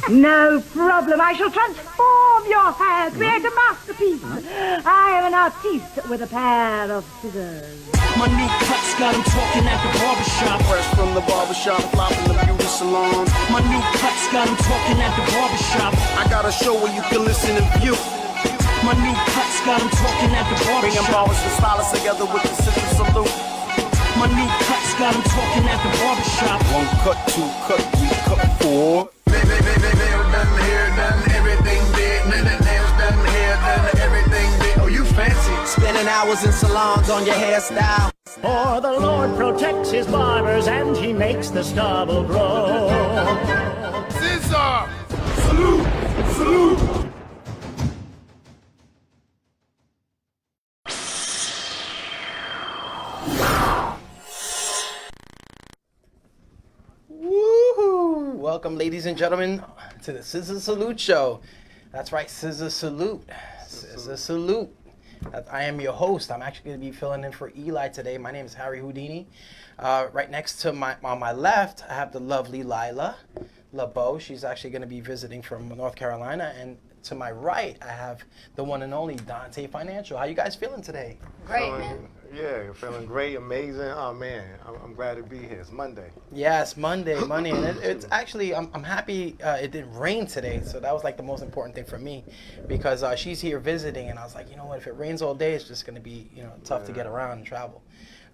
No problem. I shall transform your hair, create a masterpiece. I am an artiste with a pair of scissors. My new cuts got him talking at the barbershop. Fresh from the barbershop, fly from the beauty salon. My new cuts got him talking at the barbershop. I got a show where you can listen and view. My new cuts got him talking at the Bringing barbershop. Barbers and Stylists together with the ScissorSalute. My new cuts got him talking at the barbershop. One cut, two cut, three cut, four. Nails done, hair done, everything did. Nails done, hair done, everything did. Oh, you fancy. Spending hours in salons on your hairstyle. For the Lord protects his barbers and he makes the stubble grow. Scissor! Salute! Salute! Woohoo! Welcome, ladies and gentlemen, to the ScissorSalute Show. That's right, ScissorSalute. ScissorSalute. I am your host. I'm actually going to be filling in for Eli today. My name is Harry Houdini. Right next to on my left, I have the lovely Lilah, Lebeau. She's actually going to be visiting from North Carolina. And to my right, I have the one and only Dontay Financial. How you guys feeling today? Great, man. Yeah, feeling great, amazing. Oh man, I'm glad to be here. It's Monday. Yes, Monday, and it's actually I'm happy it didn't rain today, so that was like the most important thing for me, because she's here visiting, and I was like, you know what, if it rains all day, it's just gonna be tough to get around and travel.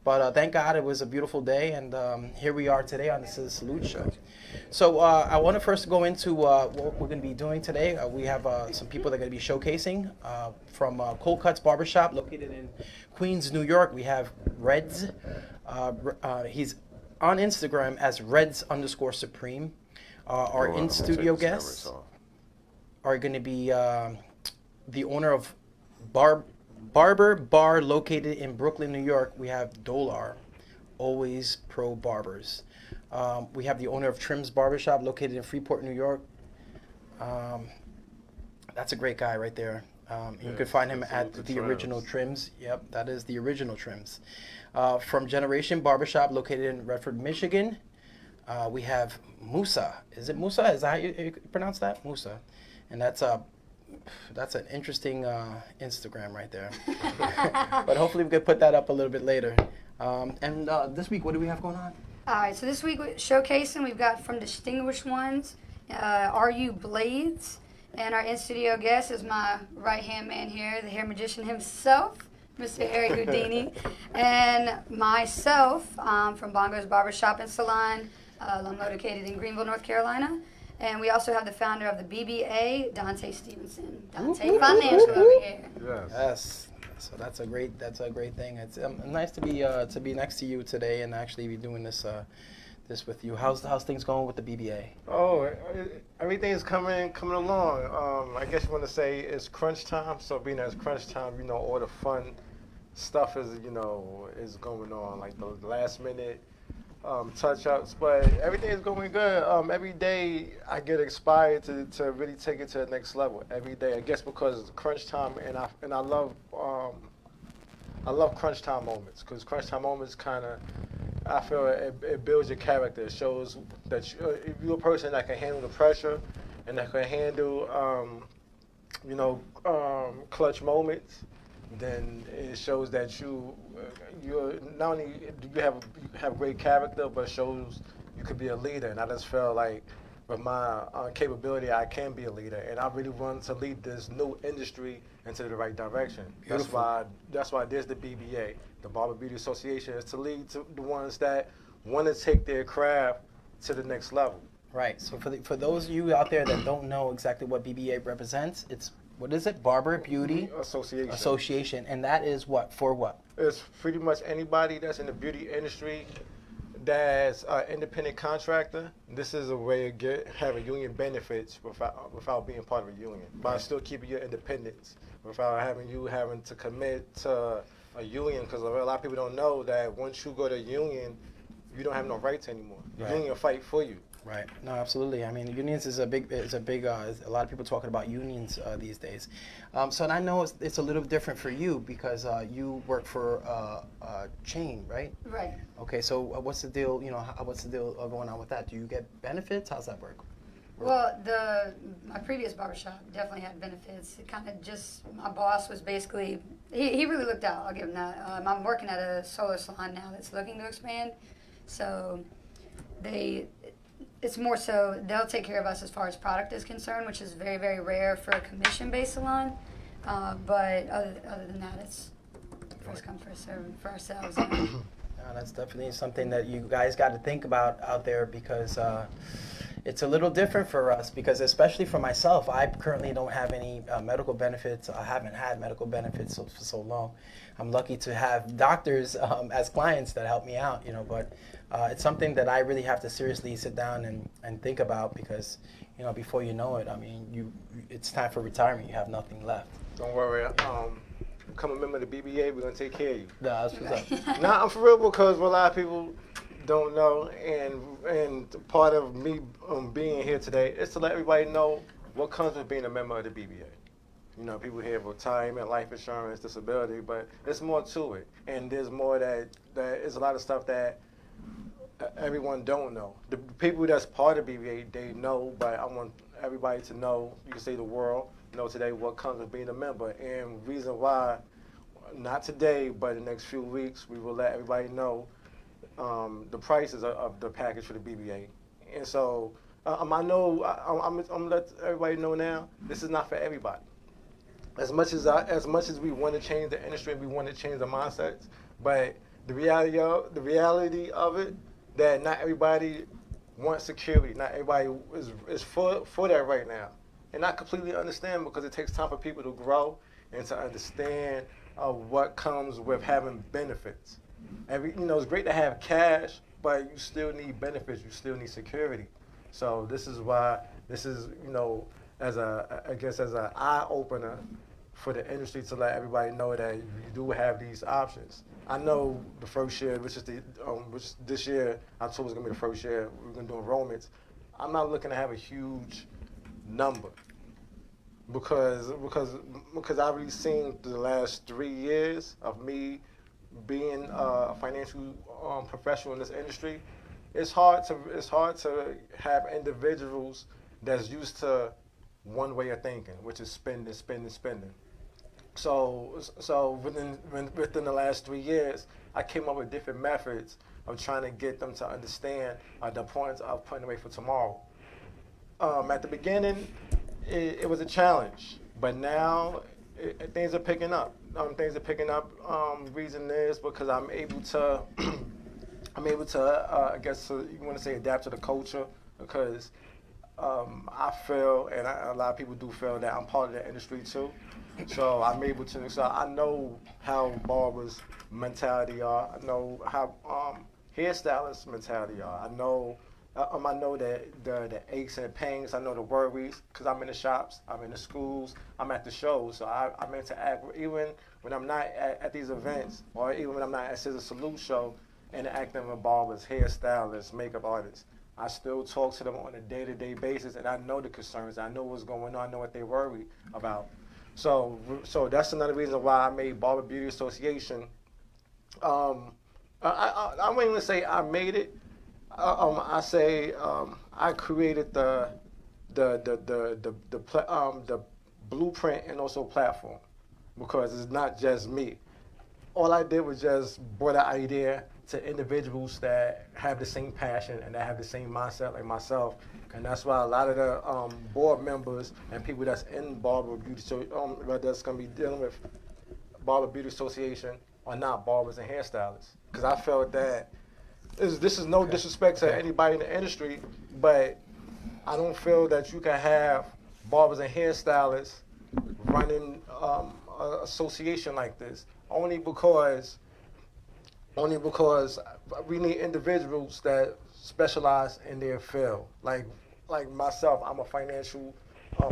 But thank God it was a beautiful day, and here we are today on the ScissorSalute Show. So I want to first go into what we're going to be doing today. We have some people that are going to be showcasing from Cold Cuts Barbershop, located in Queens, New York. We have Reds. He's on Instagram as Reds_Supreme. Our in-studio guests are going to be the owner of Barber Bar, located in Brooklyn, New York. We have Dolar, always pro barbers. We have the owner of Trim's Barbershop, located in Freeport, New York. That's a great guy right there. You can find him at the Original Trims. Yep, that is the Original Trims. From Generation Barbershop, located in Redford, Michigan, we have Musa. Is it Musa? Is that how you pronounce that? Musa. And that's an interesting Instagram right there. But hopefully we can put that up a little bit later. And this week, what do we have going on? All right, so this week showcasing, we've got from Distinguished Ones, RU Blades, and our in-studio guest is my right-hand man here, the hair magician himself, Mr. Harry Houdini, and myself from Bongo's Barbershop and Salon. I'm located in Greenville, North Carolina. And we also have the founder of the BBA, Dontay Stevenson. Dontay Financial over here. Yes. So that's a great thing. It's nice to be next to you today and actually be doing this with you. How's things going with the BBA? Oh, everything's coming along. I guess you want to say it's crunch time. So being that it's crunch time, all the fun stuff is going on, like the last minute touch-ups, but everything is going good. Every day I get inspired to really take it to the next level. Every day, I guess because it's crunch time, and I love crunch time moments, because crunch time moments I feel it builds your character. It shows that if you're a person that can handle the pressure and that can handle clutch moments, then it shows that you're not only do you have great character, but shows you could be a leader. And I just felt like with my capability, I can be a leader, and I really want to lead this new industry into the right direction. Beautiful. That's why there's the BBA, the Barber Beauty Association, is to lead to the ones that want to take their craft to the next level. Right. So for those of you out there that don't know exactly what BBA represents, it's what is it? Barber Beauty Association, and that is what for what? It's pretty much anybody that's in the beauty industry that's an independent contractor. This is a way of having union benefits without being part of a union, but still keeping your independence without having to commit to a union, because a lot of people don't know that once you go to a union, you don't have no rights anymore. The union will fight for you. Right. No, absolutely. I mean, unions is a big. A lot of people talking about unions these days. So and I know it's a little different for you because you work for a chain, right? Right. Okay. So what's the deal? You know, what's the deal going on with that? Do you get benefits? How's that work? Well, my previous barbershop definitely had benefits. It kind of just, my boss was basically, he really looked out. I'll give him that. I'm working at a solar salon now that's looking to expand, so it's more so they'll take care of us as far as product is concerned, which is very, very rare for a commission-based salon. But other than that, it's first come, first serve for ourselves. That's definitely something that you guys got to think about out there because it's a little different for us because especially for myself, I currently don't have any medical benefits. I haven't had medical benefits for so long. I'm lucky to have doctors as clients that help me out, you know, but it's something that I really have to seriously sit down and think about because, you know, before you know it, I mean, it's time for retirement. You have nothing left. Don't worry. Become a member of the BBA, we're going to take care of you. No, that's what's up. Nah, I'm for real because what a lot of people don't know, and part of me being here today is to let everybody know what comes with being a member of the BBA. You know, people hear retirement, life insurance, disability, but there's more to it. And there's more that is a lot of stuff that everyone don't know. The people that's part of BBA, they know, but I want everybody to know, you can say the world, know today what comes with being a member. And reason why, not today, but in the next few weeks, we will let everybody know the prices of the package for the BBA. And so I'm going to let everybody know now, this is not for everybody. As much as we want to change the industry and we want to change the mindsets, but the reality of it, that not everybody wants security. Not everybody is for that right now. And I completely understand because it takes time for people to grow and to understand what comes with having benefits. It's great to have cash, but you still need benefits. You still need security. So this is why this is, as an eye opener for the industry to let everybody know that you do have these options. I know the first year, which this year October is gonna be the first year we're gonna do enrollments. I'm not looking to have a huge number because I've already seen through the last 3 years of me being a financial professional in this industry. It's hard to have individuals that's used to one way of thinking, which is spending. So within the last 3 years, I came up with different methods of trying to get them to understand the importance of putting away for tomorrow. At the beginning, it was a challenge, but now things are picking up. Reason is because I'm able to, I guess you want to say adapt to the culture because I feel, and a lot of people do feel that I'm part of the industry too. So I'm able to, so I know how barbers' mentality are. I know how hairstylists' mentality are. I know that the aches and pains. I know the worries because I'm in the shops, I'm in the schools, I'm at the shows. So I'm interact even when I'm not at these events, or even when I'm not at ScissorSalute Show, interacting with barbers, hairstylists, makeup artists. I still talk to them on a day-to-day basis, and I know the concerns. I know what's going on. I know what they worry about. So that's another reason why I made Barber Beauty Association. I wouldn't even say I made it. I say I created the blueprint and also platform because it's not just me. All I did was just brought an idea to individuals that have the same passion and that have the same mindset like myself. And that's why a lot of the board members and people that's in Barber Beauty, that's going to be dealing with Barber Beauty Association are not barbers and hairstylists. Because I felt that this is no disrespect to anybody in the industry, but I don't feel that you can have barbers and hairstylists running an association like this. Only because we need individuals that specialize in their field. Like myself, I'm a financial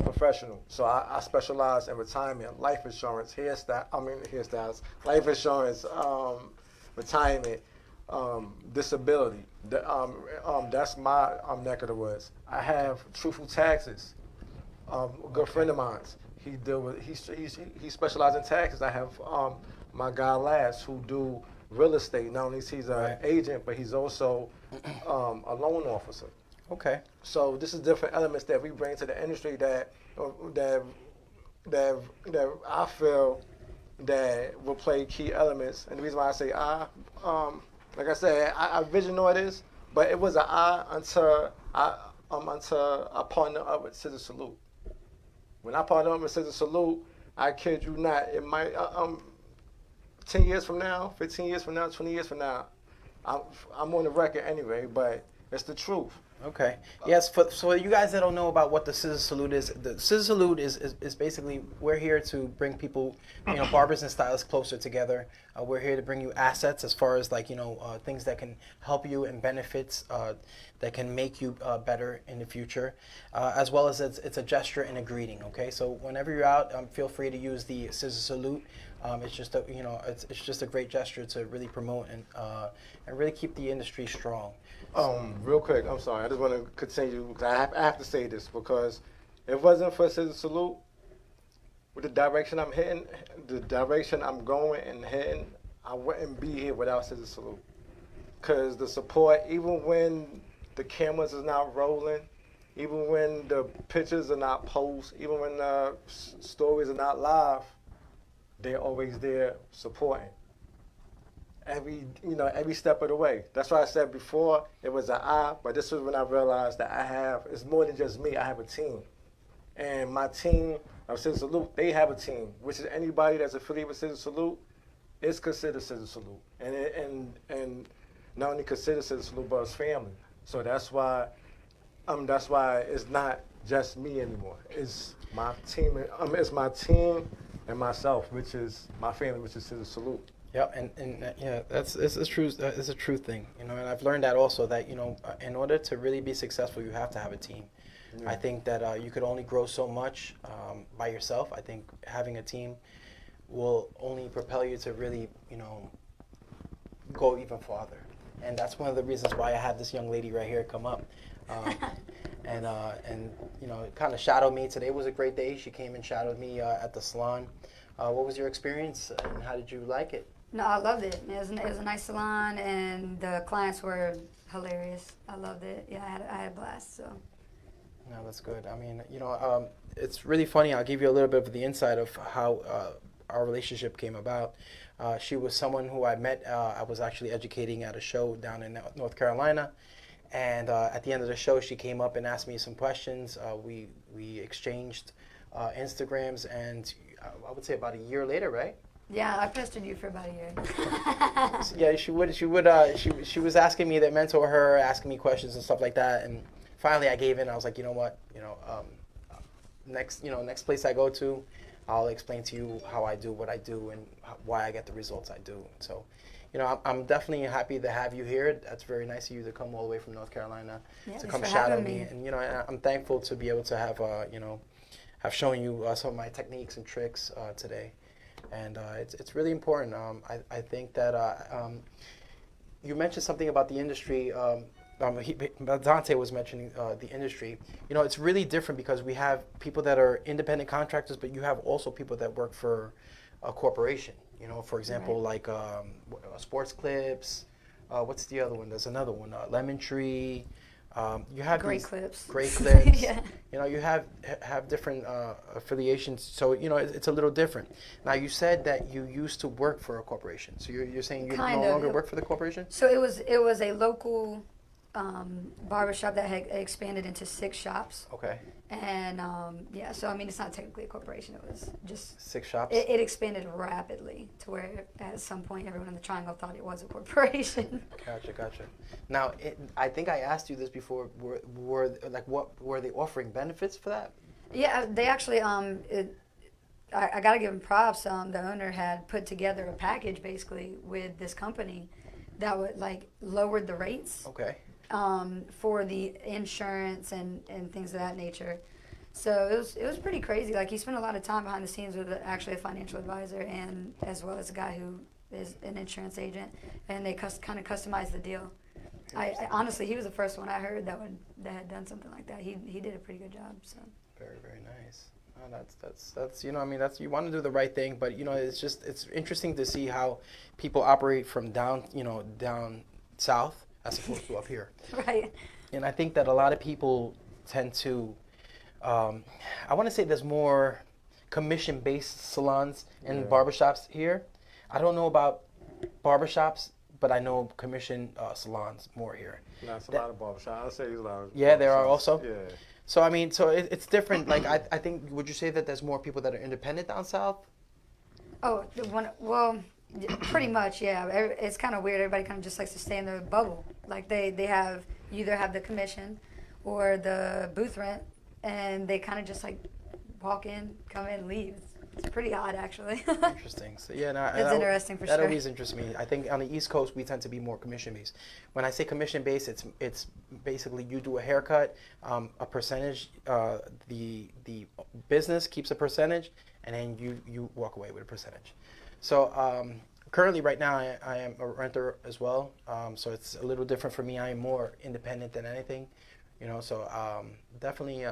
professional, so I specialize in retirement, life insurance, hairstyles, life insurance, retirement, disability. That's my neck of the woods. I have Truthful Taxes. A good friend of mine. He specializes in taxes. I have my guy Lass, who do real estate. Not only is he's an agent, but he's also a loan officer. Okay. So this is different elements that we bring to the industry that I feel that will play key elements. And the reason why I say like I said, I visionoid this, but it was an until I partnered up with ScissorSalute. When I partnered up with ScissorSalute, I kid you not, it might 10 years from now, 15 years from now, 20 years from now, I'm on the record anyway, but it's the truth. Okay. Yes. So you guys that don't know about what the ScissorSalute is, the ScissorSalute is basically, we're here to bring people, barbers and stylists closer together. We're here to bring you assets as far as things that can help you and benefits that can make you better in the future, as well as it's a gesture and a greeting. Okay. So whenever you're out, feel free to use the ScissorSalute. It's just it's just a great gesture to really promote and really keep the industry strong. Real quick, I'm sorry. I just want to continue because I have to say this, because if it wasn't for ScissorSalute, with the direction I'm hitting, the direction I'm going and hitting, I wouldn't be here without ScissorSalute. Because the support, even when the cameras is not rolling, even when the pictures are not posted, even when the stories are not live, they're always there supporting. Every step of the way. That's why I said before it was but this was when I realized that it's more than just me. I have a team, and my team of ScissorSalute, they have a team, which is anybody that's affiliated with ScissorSalute is considered ScissorSalute, and not only considered ScissorSalute, but it's family. So that's why it's not just me anymore. It's my team. It's my team and myself, which is my family, which is ScissorSalute. Yep, and it's a true thing, and I've learned that also, that in order to really be successful, you have to have a team. Yeah. I think that you could only grow so much by yourself. I think having a team will only propel you to really go even farther, and that's one of the reasons why I had this young lady right here come up, and kind of shadowed me. Today was a great day. She came and shadowed me at the salon. What was your experience, and how did you like it? No, I loved it. It was a nice salon, and the clients were hilarious. I loved it. Yeah, I had a blast. So. No, that's good. I mean, it's really funny. I'll give you a little bit of the insight of how our relationship came about. She was someone who I met. I was actually educating at a show down in North Carolina, and at the end of the show, she came up and asked me some questions. We exchanged Instagrams, and I would say about a year later, right? Yeah, I pestered you for about a year. Yeah, she was asking me to mentor her, asking me questions and stuff like that, and finally I gave in. I was like, you know what, next place I go to, I'll explain to you how I do what I do and why I get the results I do. So, I'm definitely happy to have you here. That's very nice of you to come all the way from North Carolina to come shadow me. And I'm thankful to be able to have shown you some of my techniques and tricks today. And it's really important. I think that you mentioned something about the industry. Dontay was mentioning the industry. It's really different because we have people that are independent contractors, but you have also people that work for a corporation. For example, right. Like Sports Clips. What's the other one? There's another one, Lemon Tree. You have Great Clips. Great Clips. Yeah. You have different affiliations, so it's a little different. Now, you said that you used to work for a corporation, so you're saying you no longer work for the corporation? So it was a local barbershop that had expanded into 6 shops. Okay. And yeah, so I mean, it's not technically a corporation. It was just 6 shops. It expanded rapidly to where at some point everyone in the triangle thought it was a corporation. Gotcha. Now, I think I asked you this before. What were they offering benefits for that? Yeah, they actually I gotta give them props. The owner had put together a package basically with this company that would like lowered the rates. Okay. For the insurance and things of that nature. So it was pretty crazy. Like he spent a lot of time behind the scenes with actually a financial advisor and as well as a guy who is an insurance agent, and they kind of customized the deal. I honestly, he was the first one I heard that had done something like that. He did a pretty good job. So very nice. Oh, that's you know, I mean, that's, you want to do the right thing, but you know, it's interesting to see how people operate from down south as opposed to up here. Right. And I think that a lot of people tend to, I want to say there's more commission-based salons and barbershops here. I don't know about barbershops, but I know commission salons more here. That's a lot of barbershops. I'll say there's a lot of Yeah, there are also? Yeah. So, I mean, it's different. Like, I think, would you say that there's more people that are independent down south? Oh, well, pretty much, yeah. It's kind of weird. Everybody kind of just likes to stay in their bubble. Like they have, you either have the commission or the booth rent, and they kind of just like walk in, come in, leave. It's pretty odd, actually. Interesting. So yeah, no, it's interesting for sure. That always interests me. I think on the East Coast we tend to be more commission based. When I say commission based, it's basically you do a haircut, a percentage. The business keeps a percentage, and then you walk away with a percentage. So currently, right now, I am a renter as well. So it's a little different for me. I am more independent than anything, you know. So definitely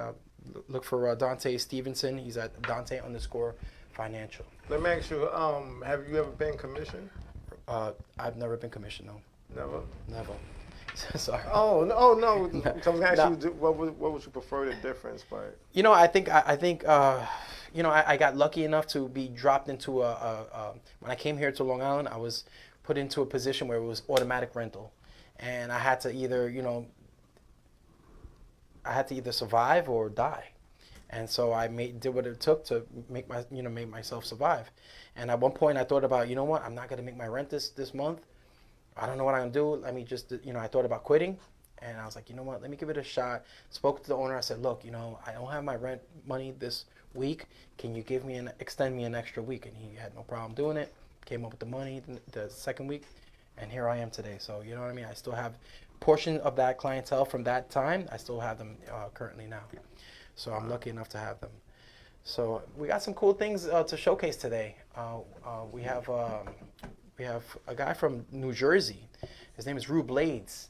look for Dontay Stevenson. He's at Dontay_financial. Let me ask you, have you ever been commissioned? I've never been commissioned, no. Never? Sorry. Oh no. So I was asking you, what would you prefer the difference? But you know, I think you know, I got lucky enough to be dropped into when I came here to Long Island, I was put into a position where it was automatic rental, and I had to either, you know, survive or die. And so I did what it took to make myself survive. And at one point I thought about, you know what, I'm not gonna make my rent this month. I don't know what I'm gonna do. Let me just, you know, I thought about quitting, and I was like, you know what, let me give it a shot. Spoke to the owner. I said, look, you know, I don't have my rent money this week. Can you extend me an extra week? And he had no problem doing it. Came up with the money the second week, and here I am today. So you know what I mean. I still have portion of that clientele from that time. I still have them currently now. So I'm lucky enough to have them. So we got some cool things to showcase today. We have a guy from New Jersey. His name is Rue Blades.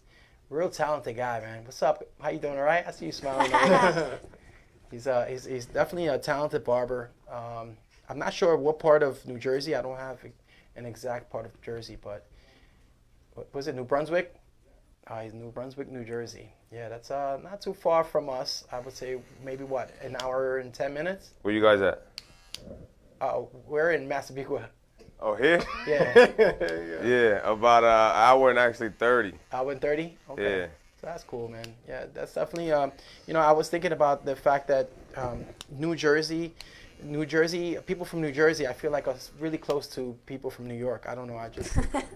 Real talented guy, man. What's up? How you doing? All right? I see you smiling. He's definitely a talented barber. I'm not sure what part of New Jersey. I don't have an exact part of Jersey, but was it New Brunswick? He's New Brunswick, New Jersey. Yeah, that's not too far from us. I would say maybe what, an hour and 10 minutes? Where you guys at? We're in Massapequa. Oh, here? Yeah. Yeah, about an hour and actually 30. Hour and 30? Okay. Yeah. So that's cool, man. Yeah, that's definitely, you know, I was thinking about the fact that New Jersey, people from New Jersey, I feel like are really close to people from New York. I don't know,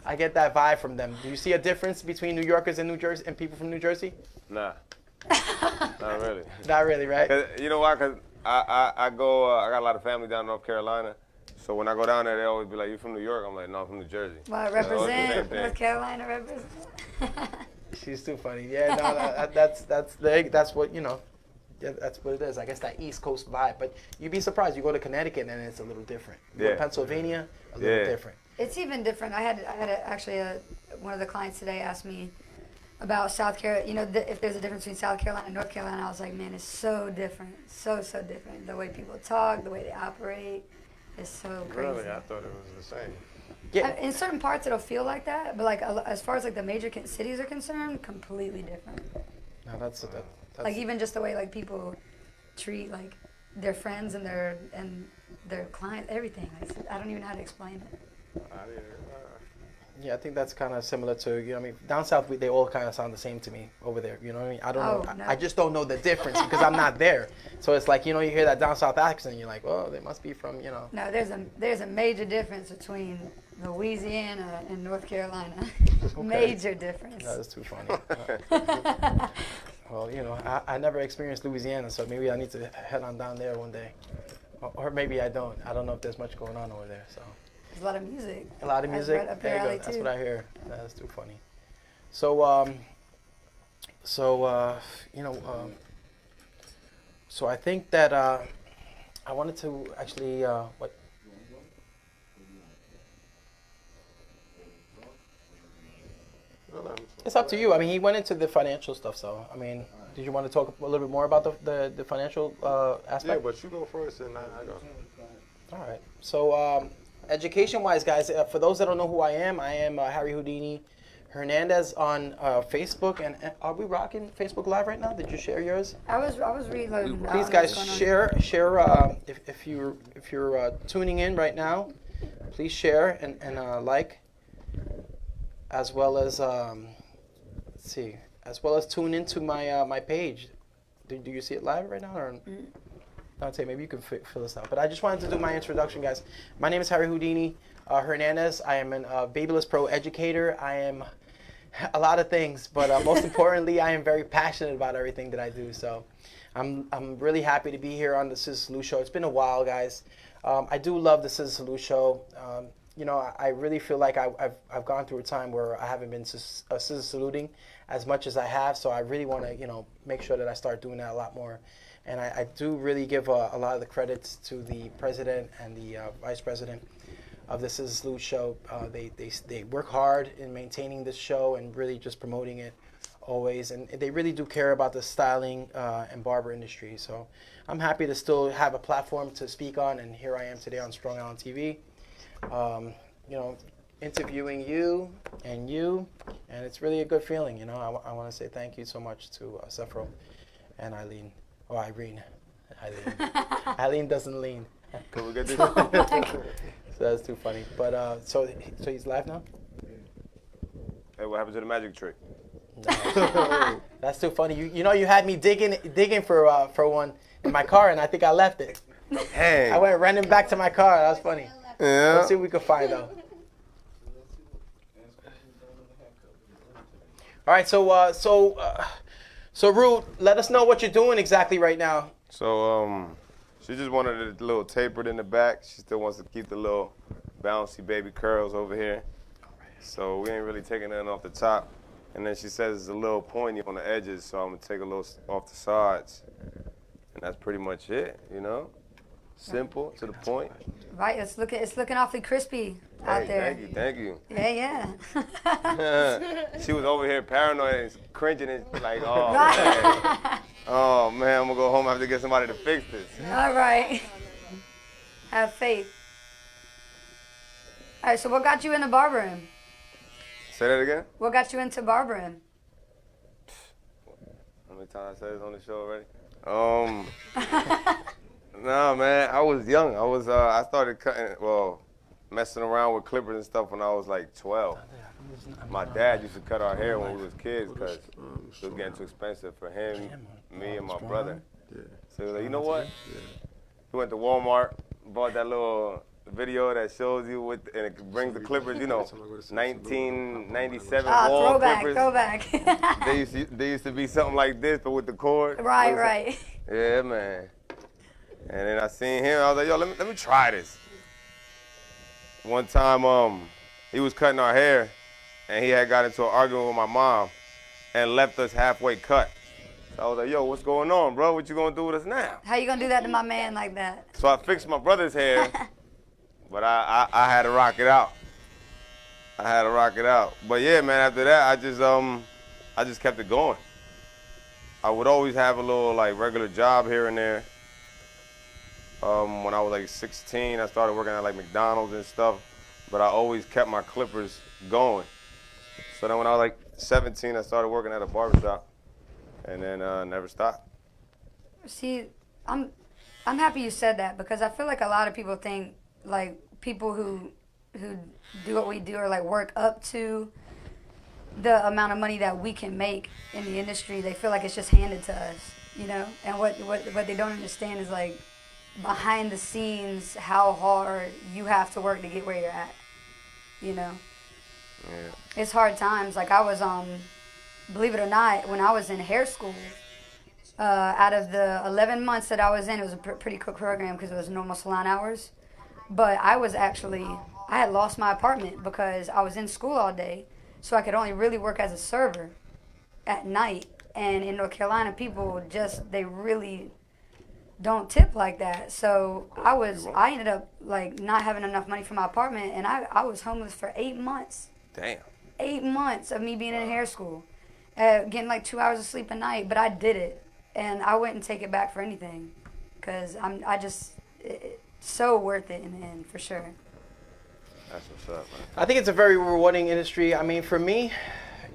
I get that vibe from them. Do you see a difference between New Yorkers and New Jersey and people from New Jersey? Nah, not really. Not really, right? You know why? Because I go, I got a lot of family down in North Carolina. So when I go down there, they always be like, you from New York? I'm like, no, I'm from New Jersey. Well, represent, North Carolina represent. She's too funny. Yeah, no, that's what, you know. Yeah, that's what it is. I guess that East Coast vibe. But you'd be surprised. You go to Connecticut and it's a little different. You go to Pennsylvania, a little different. It's even different. I had actually one of the clients today asked me about South Carolina. You know, if there's a difference between South Carolina and North Carolina. I was like, man, it's so different. So different. The way people talk, the way they operate, is so crazy. Really, I thought it was the same. Yeah. In certain parts, it'll feel like that, but like as far as like the major cities are concerned, completely different. No, that's like even just the way like people treat like their friends and their clients, everything. I don't even know how to explain it. Yeah, I think that's kind of similar to, you know, I mean, down south they all kind of sound the same to me over there. You know what I mean? I don't know. no. I just don't know the difference because I'm not there. So it's like, you know, you hear that down south accent, you're like, oh, they must be from, you know. No, there's a major difference between Louisiana and North Carolina. Major difference. That is too funny. Well, you know, I never experienced Louisiana, so maybe I need to head on down there one day. Or maybe I don't. I don't know if there's much going on over there. So There's a lot of music. a lot of That's music. right up There you your go. alley, That's too. what I hear. That's too funny. So you know, so I think that I wanted to actually what. It's up to you. I mean, he went into the financial stuff, so I mean, did you want to talk a little bit more about the financial aspect? Yeah, but you go first and I go. All right. So, education-wise, guys, for those that don't know who I am Harry Houdini Hernandez on Facebook. And are we rocking Facebook Live right now? Did you share yours? I was reloading. Please, guys, share. If you're tuning in right now, please share and like, as well as let's see, as well as tune into my my page. Do you see it live right now or? Dontay, maybe you could fill this out. But I just wanted to do my introduction, guys. My name is Harry Houdini Hernandez. I am a Babyless Pro educator. I am a lot of things, but most importantly, I am very passionate about everything that I do. So I'm really happy to be here on the ScissorSalute Show. It's been a while, guys. I do love the ScissorSalute Show. You know, I really feel like I've gone through a time where I haven't been scissor saluting as much as I have. So I really want to, you know, make sure that I start doing that a lot more. And I do really give a lot of the credits to the president and the vice president of the ScissorSalute Show. They work hard in maintaining this show and really just promoting it always. And they really do care about the styling and barber industry. So I'm happy to still have a platform to speak on. And here I am today on Strong Island TV, you know, interviewing you. And it's really a good feeling. You know, I want to say thank you so much to Sephro and Eileen. Oh, Irene. Eileen. Eileen doesn't lean. Can we get this? So that's too funny. But so he's live now? Hey, what happened to the magic trick? No. That's too funny. You know you had me digging for one in my car and I think I left it. Hey. I went running back to my car. That was funny. Yeah. Let's see what we can find though. All right, so Rude, let us know what you're doing exactly right now. So she just wanted it a little tapered in the back. She still wants to keep the little bouncy baby curls over here. So we ain't really taking nothing off the top. And then she says it's a little pointy on the edges, so I'm gonna take a little off the sides. And that's pretty much it, you know? Simple, to the point. Right, it's looking awfully crispy out there. Thank you. Yeah. She was over here paranoid and cringing and like, oh, Right. man. Oh, man, I'm going to go home. I have to get somebody to fix this. All right. Have faith. All right, so what got you into barbering? Say that again? What got you into barbering? How many times I said this on the show already? No, man, I was young. I started messing around with clippers and stuff when I was like 12. My dad used to cut our hair when we was kids because it was getting too expensive for him, me, and my brother. So he was like, you know what? He went to Walmart, bought that little video that shows you and it brings the clippers, you know, 1997 wall clippers. Throwback. They used to be something like this, but with the cord. Right. Yeah, man. And then I seen him, I was like, yo, let me try this. One time, he was cutting our hair, and he had got into an argument with my mom and left us halfway cut. So I was like, yo, what's going on, bro? What you gonna do with us now? How you gonna do that to my man like that? So I fixed my brother's hair, but I had to rock it out. But yeah, man, after that, I just kept it going. I would always have a little like regular job here and there. When I was like 16, I started working at like McDonald's and stuff, but I always kept my clippers going. So then when I was like 17, I started working at a barbershop, and then never stopped. See, I'm happy you said that because I feel like a lot of people think like people who who do what we do or like work up to the amount of money that we can make in the industry, they feel like it's just handed to us, you know? And what they don't understand is like behind the scenes how hard you have to work to get where you're at, you know? Yeah. It's hard times. Like I was, believe it or not, when I was in hair school, out of the 11 months that I was in, it was a pretty quick program because it was normal salon hours. But I had lost my apartment because I was in school all day, so I could only really work as a server at night. And in North Carolina, people they really don't tip like that. So I ended up like not having enough money for my apartment, and I was homeless for 8 months. Damn. 8 months of me being in hair school, getting like 2 hours of sleep a night, but I did it. And I wouldn't take it back for anything, because it's so worth it in the end, for sure. That's what's up, man. I think it's a very rewarding industry. I mean, for me,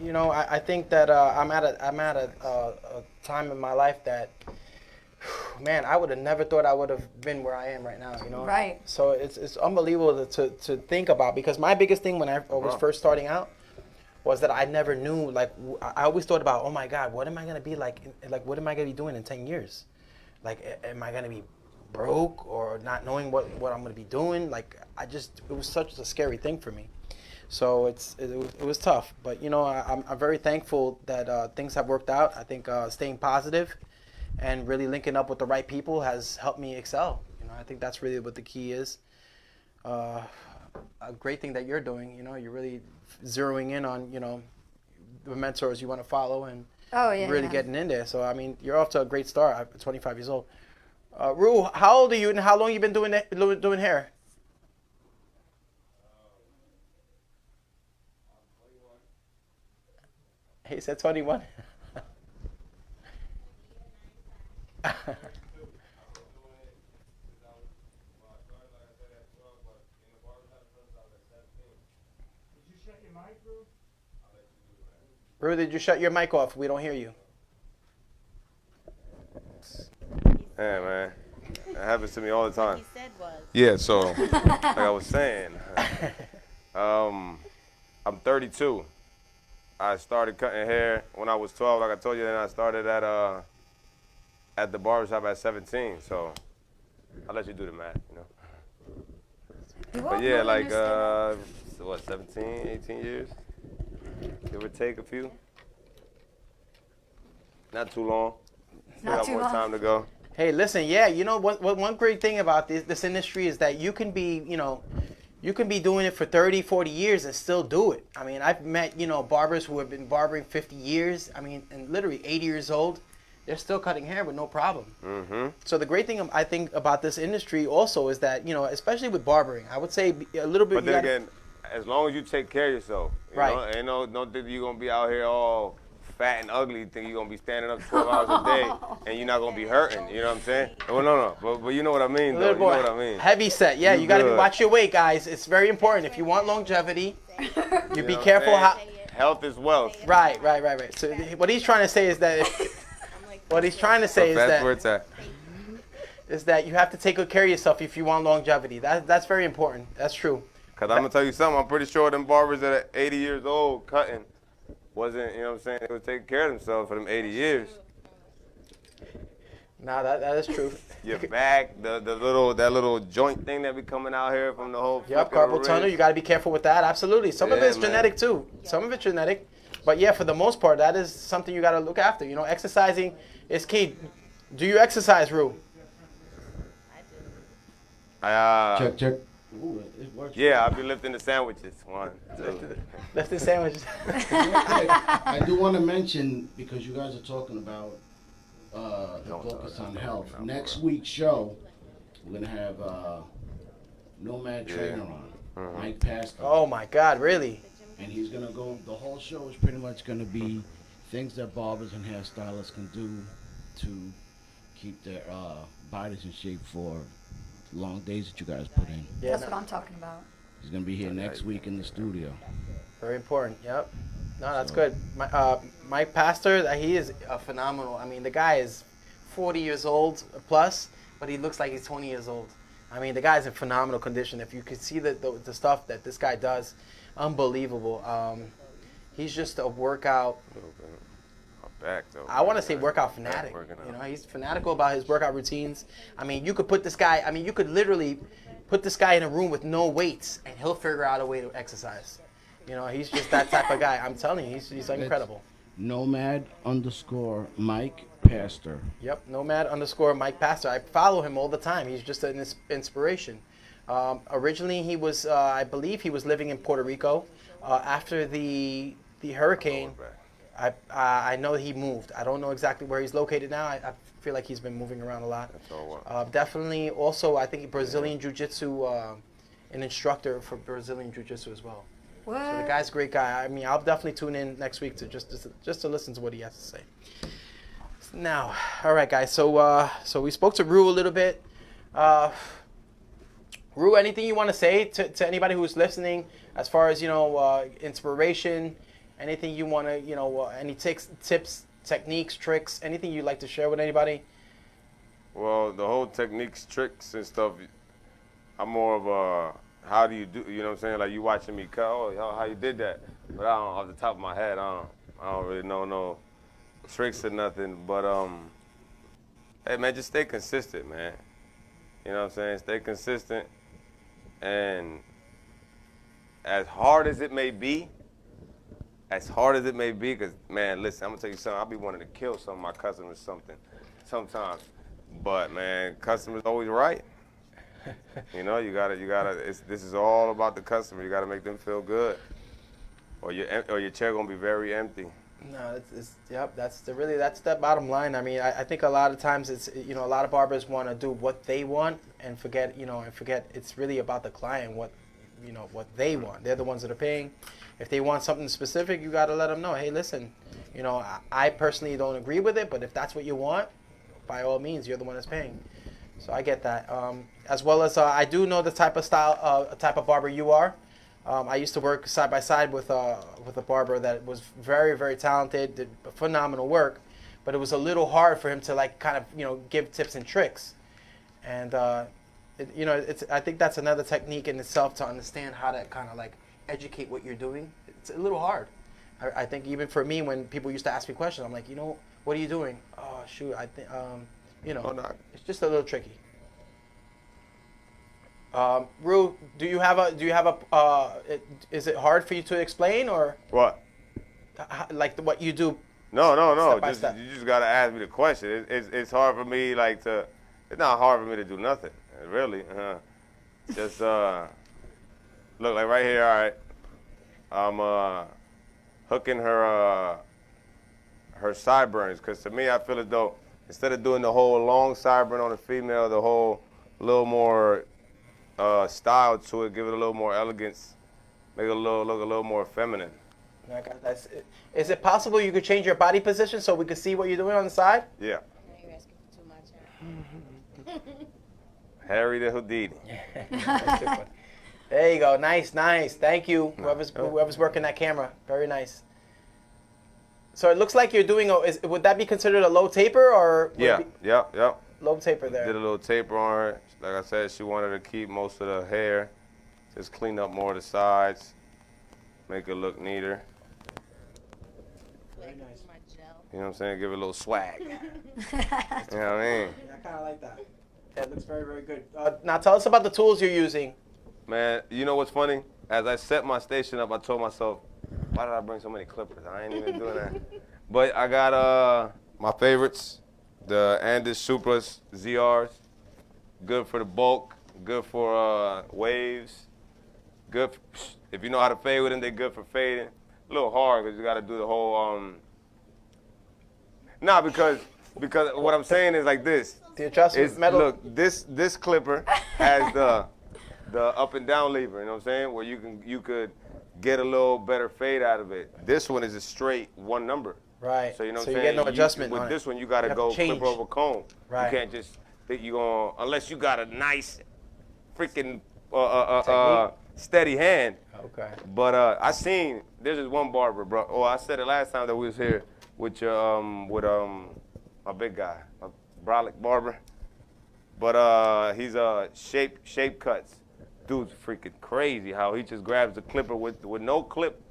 you know, I think that I'm at a time in my life that, man, I would have never thought I would have been where I am right now, you know? Right. So it's unbelievable to think about, because my biggest thing when I was first starting out was that I never knew, like, I always thought about, oh my God, what am I gonna be like what am I gonna be doing in 10 years? Like, am I gonna be broke or not knowing what I'm gonna be doing? Like, it was such a scary thing for me. So it was tough, but you know, I'm very thankful that things have worked out. I think staying positive and really linking up with the right people has helped me excel. You know, I think that's really what the key is. A great thing that you're doing, you know, you're really zeroing in on, you know, the mentors you want to follow and really getting in there. So, I mean, you're off to a great start at 25 years old. Rue, how old are you and how long you been doing hair? He said 21. Rue, did you shut your mic off? We don't hear you. Yeah, man. That happens to me all the time. What he said was. Yeah, so, like I was saying, I'm 32. I started cutting hair when I was 12, like I told you, then I started at the barbershop at 17, so I'll let you do the math, you know. But yeah, like, 17, 18 years? Give or take a few. Not too long. Still got more time to go. Hey, listen, yeah, you know, one great thing about this industry is that you can be, you know, you can be doing it for 30, 40 years and still do it. I mean, I've met, you know, barbers who have been barbering 50 years. I mean, and literally 80 years old. They're still cutting hair with no problem. Mm-hmm. So the great thing I think about this industry also is that, you know, especially with barbering, I would say a little bit. But then again, as long as you take care of yourself, you know, ain't no think you're gonna be out here all fat and ugly. Think you're gonna be standing up 12 hours a day and you're not gonna be hurting. You know what I'm saying? Well, no. But you know what I mean, though. You know what I mean. Heavy set. Yeah, you gotta watch your weight, guys. It's very important. If you want longevity, you be careful how. Health is wealth. Right. So what he's trying to say is that. Is that you have to take good care of yourself if you want longevity. That's very important. That's true. Because I'm going to tell you something. I'm pretty sure them barbers that are 80 years old cutting wasn't, you know what I'm saying, they were taking care of themselves for them 80 years. No, that is true. Your back, that little joint thing that be coming out here from the whole carpal tunnel. You got to be careful with that. Absolutely. Some of it's genetic too. Some of it's genetic. But yeah, for the most part, that is something you got to look after. You know, exercising is key. Do you exercise, Rue? Check. Ooh, it works. Yeah, I'll be lifting the sandwiches. 1, 2. Lifting sandwiches. I do want to mention, because you guys are talking about the focus on health. Next week's show, we're going to have Nomad Trainer on, Mike Pastor. Oh my God, really? And he's going to go, the whole show is pretty much going to be things that barbers and hairstylists can do to keep their bodies in shape for long days that you guys put in. Yeah, that's what I'm talking about. He's going to be here next week in the studio. Very important, yep. No, that's good. Mike Pastor, he is phenomenal. I mean, the guy is 40 years old plus, but he looks like he's 20 years old. I mean, the guy's in phenomenal condition. If you could see the stuff that this guy does, unbelievable. He's just a workout. Back, though, I want to say workout fanatic. You know, he's fanatical about his workout routines. I mean, you could put this guy. I mean, you could literally put this guy in a room with no weights, and he'll figure out a way to exercise. You know, he's just that type of guy. I'm telling you, he's incredible. Nomad_Mike Pastor. Yep, Nomad_Mike Pastor. I follow him all the time. He's just an inspiration. Originally, he was, I believe, he was living in Puerto Rico. After the hurricane, I know he moved. I don't know exactly where he's located now. I feel like he's been moving around a lot. Definitely, also, I think Brazilian Jiu-Jitsu, an instructor for Brazilian Jiu-Jitsu as well. What? So the guy's a great guy. I mean, I'll definitely tune in next week to just to listen to what he has to say. Now, all right, guys. So we spoke to Rue a little bit. Rue, anything you want to say to anybody who's listening, as far as inspiration, anything you want to any tips, techniques, tricks, anything you'd like to share with anybody? Well, the whole techniques, tricks, and stuff. I'm more of a how do you do? You know what I'm saying? Like you watching me cut. Oh, how you did that? But I don't, off the top of my head, I don't really know no tricks or nothing. But hey man, just stay consistent, man. You know what I'm saying? Stay consistent, and as hard as it may be, because man, listen, I'm gonna tell you something. I'll be wanting to kill some of my customers sometimes, but man, customers always right. You know, you gotta. This is all about the customer. You gotta make them feel good, or your chair gonna be very empty. No, that's the bottom line. I mean, I think a lot of times it's a lot of barbers want to do what they want and forget it's really about the client, what they want. They're the ones that are paying. If they want something specific, you got to let them know. Hey, listen, I personally don't agree with it, but if that's what you want, by all means, you're the one that's paying. So I get that. As well as I do know the type of barber you are. I used to work side by side with a barber that was very, very talented, did phenomenal work, but it was a little hard for him to give tips and tricks. And I think that's another technique in itself to understand how to kind of educate what you're doing. It's a little hard. I think even for me, when people used to ask me questions, I'm like, what are you doing? Oh shoot, I think it's just a little tricky. Rue, do you have a is it hard for you to explain, or what? What you do? No. Step by step. You just gotta ask me the question. It's hard for me it's not hard for me to do nothing, really. Just look like right here. All right, I'm hooking her sideburns, because to me I feel as though instead of doing the whole long sideburn on the female, the whole little more style to it, give it a little more elegance, make it look a little more feminine. Is it possible you could change your body position so we could see what you're doing on the side? Yeah. You're asking for too much. Harry the Houdini. There you go. Nice. Thank you. Whoever's working that camera. Very nice. So it looks like you're doing would that be considered a low taper, or? Yeah. Low taper there. Did a little taper on her. Like I said, she wanted to keep most of the hair. Just clean up more of the sides. Make it look neater. Very nice. You know what I'm saying? Give it a little swag. You know what I mean? Yeah, I kind of like that. Yeah, it looks very, very good. Now tell us about the tools you're using. Man, you know what's funny? As I set my station up, I told myself, why did I bring so many clippers? I ain't even doing that. But I got my favorites, the Hernandez Supras ZRs. Good for the bulk, good for waves. Good if you know how to fade with them, they're good for fading. A little hard because you got to do the whole. Because what I'm saying is like this. The adjustment metal. Look, this clipper has the up and down lever. You know what I'm saying? Where you could get a little better fade out of it. This one is a straight one number. Right. So you know what I'm you saying? get no adjustment with on this it. one, you got to go clipper over comb. Right. You can't just think you're going unless you got a nice freaking steady hand. Okay. But I seen there's this one barber, bro. Oh, I said it last time that we was here with my big guy, my brolic barber. But he's shape cuts. Dude's freaking crazy how he just grabs the clipper with no clip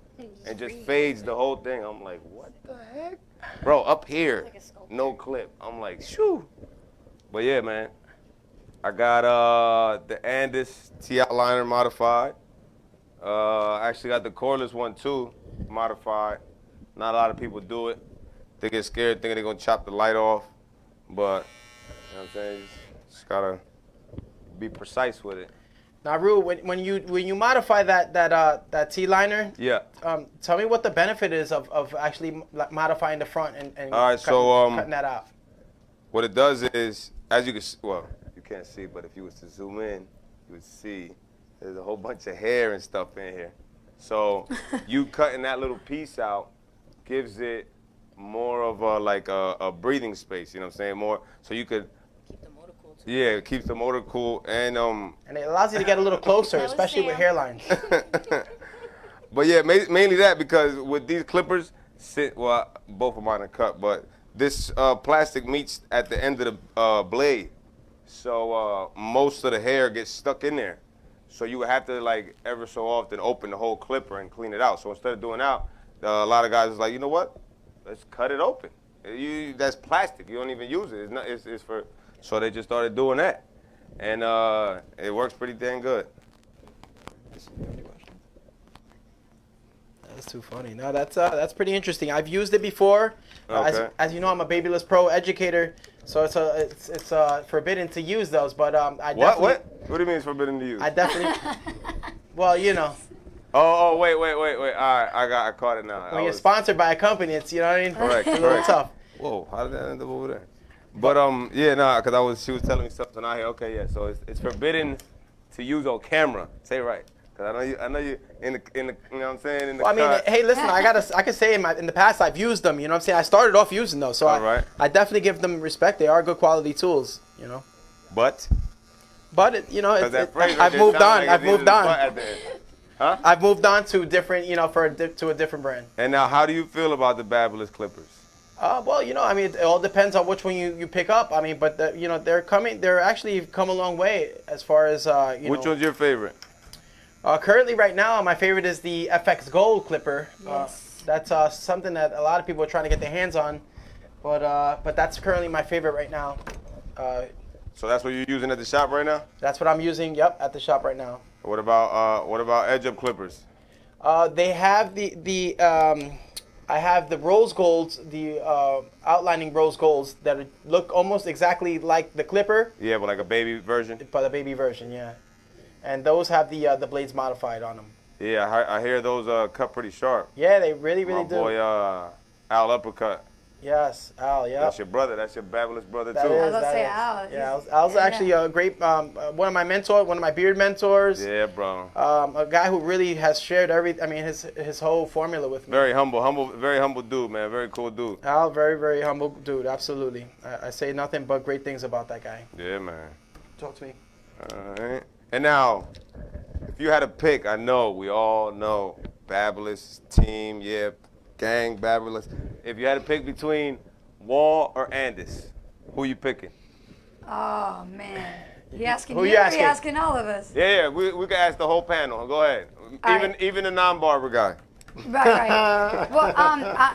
and just fades the whole thing. I'm like, what the heck? Bro, up here, no clip. I'm like, shoo. But yeah, man. I got the Hernandez T-outliner modified. I actually got the cordless one too, modified. Not a lot of people do it. They get scared, thinking they're gonna chop the light off. But, you know what I'm saying? Just gotta be precise with it. Now, Rue, when you modify that T-liner, Yeah. Tell me what the benefit is of actually modifying the front and All right, cutting that out. What it does is, as you can, well, you can't see, but if you was to zoom in, you would see there's a whole bunch of hair and stuff in here. So you cutting that little piece out gives it more of a breathing space. You know what I'm saying? More so you could. Keep the motor cool too. Yeah, it keeps the motor cool and it allows you to get a little closer, especially with hairlines. But yeah, mainly that because with these clippers, both of mine are cut, but this plastic meets at the end of the blade, so most of the hair gets stuck in there. So you would have to like ever so often open the whole clipper and clean it out. So instead of doing that, a lot of guys is like, you know what? Let's cut it open. That's plastic. You don't even use it. It's for. So they just started doing that, and it works pretty dang good. That's too funny. No, that's pretty interesting. I've used it before. Okay. As you know, I'm a Babyless Pro educator, so it's forbidden to use those. But I definitely. What do you mean it's forbidden to use? I definitely. Well, you know. Oh, wait. All right, I caught it now. When you're sponsored by a company, it's, you know what I mean? Correct. It's a little tough. Whoa, how did that end up over there? But because she was telling me something out here. Okay, yeah. So it's forbidden to use on camera. Say it right. Cause I know you in the you know what I'm saying, in the cut. Hey, listen, I can say in the past I've used them, you know what I'm saying? I started off using those, so I definitely give them respect. They are good quality tools, you know. But you know, I've moved on. I've moved on. Huh? I've moved on to different, you know, to a different brand. And now, how do you feel about the Babyless clippers? Well, you know, I mean, it all depends on which one you pick up. I mean, but you know, they're actually come a long way as far as Which one's your favorite? Currently, right now, my favorite is the FX Gold clipper. Yes. That's something that a lot of people are trying to get their hands on, but that's currently my favorite right now. So that's what you're using at the shop right now? That's what I'm using. Yep, at the shop right now. What about edge up clippers? They have I have the rose golds, the outlining rose golds that look almost exactly like the clipper. Yeah, but like a baby version. But a baby version, yeah. And those have the blades modified on them. Yeah, I hear those cut pretty sharp. Yeah, they really do. My boy Al Uppercut. Yes, Al. Yeah. That's your brother. That's your Babyless brother too. I was gonna say Al. Yeah, Al's actually a great one of my mentors, one of my beard mentors. Yeah, bro. A guy who really has shared his whole formula with me. Very humble dude, man. Very cool dude. Al, very, very humble dude. Absolutely. I say nothing but great things about that guy. Yeah, man. Talk to me. All right. And now, if you had to pick, I know we all know Babyless team, yeah, gang Babyless. If you had to pick between Wall or Hernandez, who you picking? Oh man, you asking Who you? you Or asking? you asking all of us? Yeah, we can ask the whole panel. Go ahead. Even the non-barber guy. Right. Well,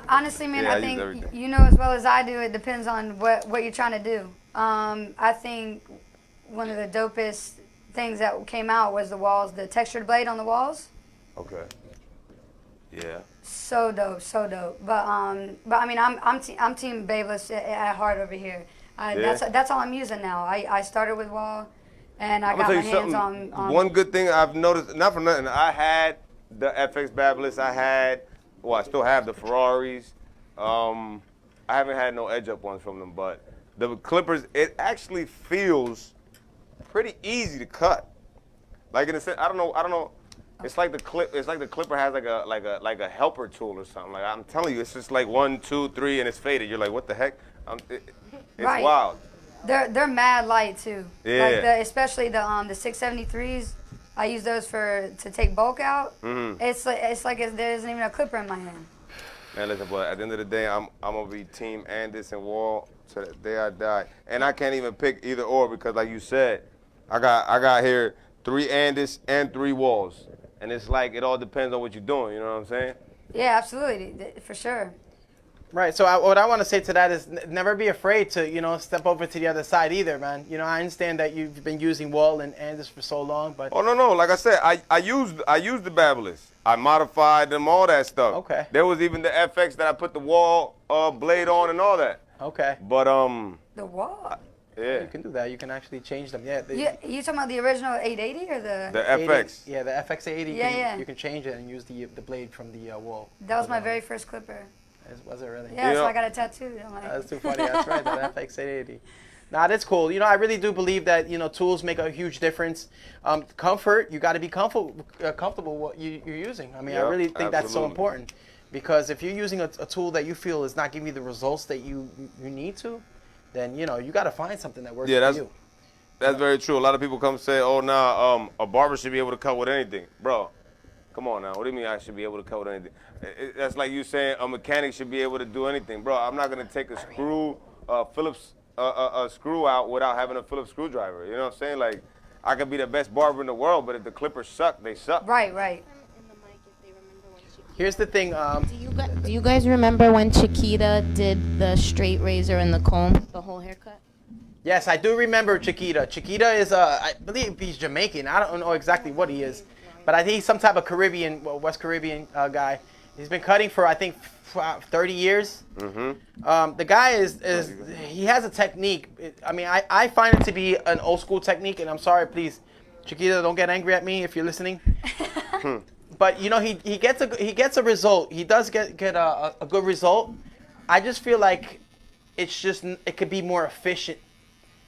honestly, man, Yeah, I I use think everything. you know as well as I do. It depends on what you're trying to do. I think one of the dopest things that came out was the textured blade on the walls. Okay. Yeah. So dope. But I mean, I'm Team Babyless at heart over here. Yeah. That's all I'm using now. I started with wall, and I I'm got gonna my tell you hands something. on. One good thing I've noticed, not for nothing, I had the FX Babyless. I still have the Ferraris. I haven't had no edge up ones from them, but the clippers, it actually feels pretty easy to cut. Like in a sense, I don't know. It's like the clipper has like a helper tool or something. Like I'm telling you, it's just like 1, 2, 3, and it's faded. You're like, what the heck? It's Right. wild. They're mad light too. Yeah. Like especially the 673s. I use those to take bulk out. Mm-hmm. It's like there isn't even a clipper in my hand. Man, listen, but at the end of the day, I'm gonna be Team Hernandez and Wall to the day I die. And I can't even pick either or because, like you said, I got here 3 Andes and 3 walls. And it's like it all depends on what you're doing, you know what I'm saying? Yeah, absolutely, for sure. Right. So what I want to say to that is never be afraid to, step over to the other side either, man. I understand that you've been using wall and Andes for so long, but... Oh, no. Like I said, I used the Babyless. I modified them, all that stuff. Okay. There was even the FX that I put the wall blade on and all that. Okay. But, The wall? yeah. You can do that. You can actually change them. Yeah. You talking about the original 880 or the... The 80, FX. yeah, the FX80. Yeah. You can change it and use the blade from the wall. That was my very first clipper. Was it really? Yeah, so I got a tattoo. That's too funny. That's right. That FX880. Nah, that's cool. I really do believe that tools make a huge difference. Comfort. You got to be comfortable what you're using. I mean, I really think that's so important, because if you're using a tool that you feel is not giving you the results that you need to, then you got to find something that works for you. That's very true. A lot of people come say, "Oh, nah, a barber should be able to cut with anything." Bro, come on now. What do you mean I should be able to cut with anything? That's like you saying a mechanic should be able to do anything. Bro, I'm not going to take a screw, Phillips a screw out without having a Phillips screwdriver. You know what I'm saying? Like, I could be the best barber in the world, but if the clippers suck, they suck. Right. Here's the thing. Do you guys remember when Chiquita did the straight razor and the comb, the whole haircut? Yes, I do remember Chiquita. Chiquita is, I believe he's Jamaican. I don't know exactly what he is, but I think he's some type of Caribbean, West Caribbean guy. He's been cutting for, I think, 30 years. Mm-hmm. The guy he has a technique. I find it to be an old school technique, and I'm sorry, please, Chiquita, don't get angry at me if you're listening. But he gets a result. He does get a good result. I just feel like it could be more efficient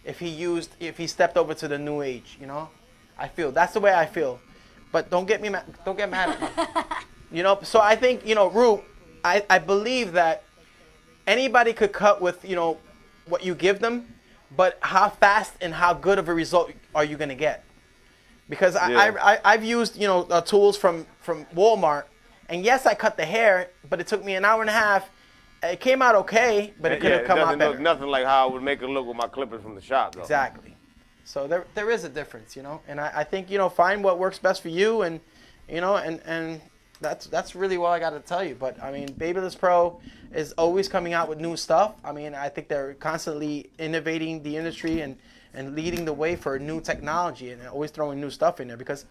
if he stepped over to the new age. That's the way I feel. But don't get mad at me. So I think Rue, I believe that anybody could cut with what you give them, but how fast and how good of a result are you gonna get? Because I've used tools from Walmart, and yes, I cut the hair, but it took me an hour and a half. It came out okay, but it could have come out better. Nothing like how I would make it look with my clippers from the shop, though. Exactly. So there is a difference, and I think find what works best for you, and and that's really all I got to tell you. But I mean, Babyless Pro is always coming out with new stuff. I mean, I think they're constantly innovating the industry and leading the way for new technology, and always throwing new stuff in there. Because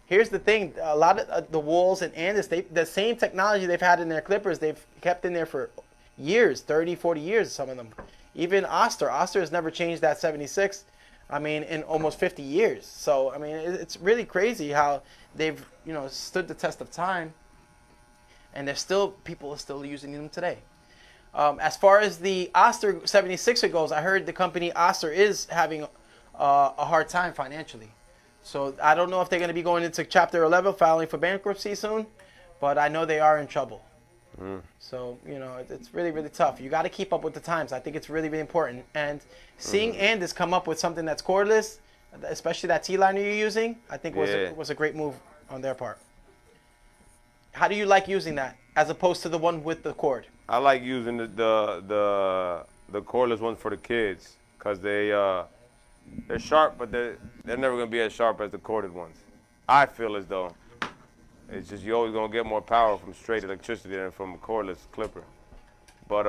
here's the thing, a lot of the walls and Andes, the same technology they've had in their clippers, they've kept in there for years, 30, 40 years, some of them. Even Oster has never changed that 76, in almost 50 years. So, it's really crazy how they've, stood the test of time, and people are still using them today. As far as the Oster 76er goes, I heard the company Oster is having a hard time financially. So I don't know if they're going to be going into Chapter 11, filing for bankruptcy soon, but I know they are in trouble. So, it's really, really tough. You got to keep up with the times. I think it's really, really important. And seeing Andes come up with something that's cordless, especially that T-liner you're using, I think was a great move on their part. How do you like using that as opposed to the one with the cord? I like using the cordless ones for the kids because they're sharp, but they're never gonna be as sharp as the corded ones. I feel as though it's just you're always gonna get more power from straight electricity than from a cordless clipper. But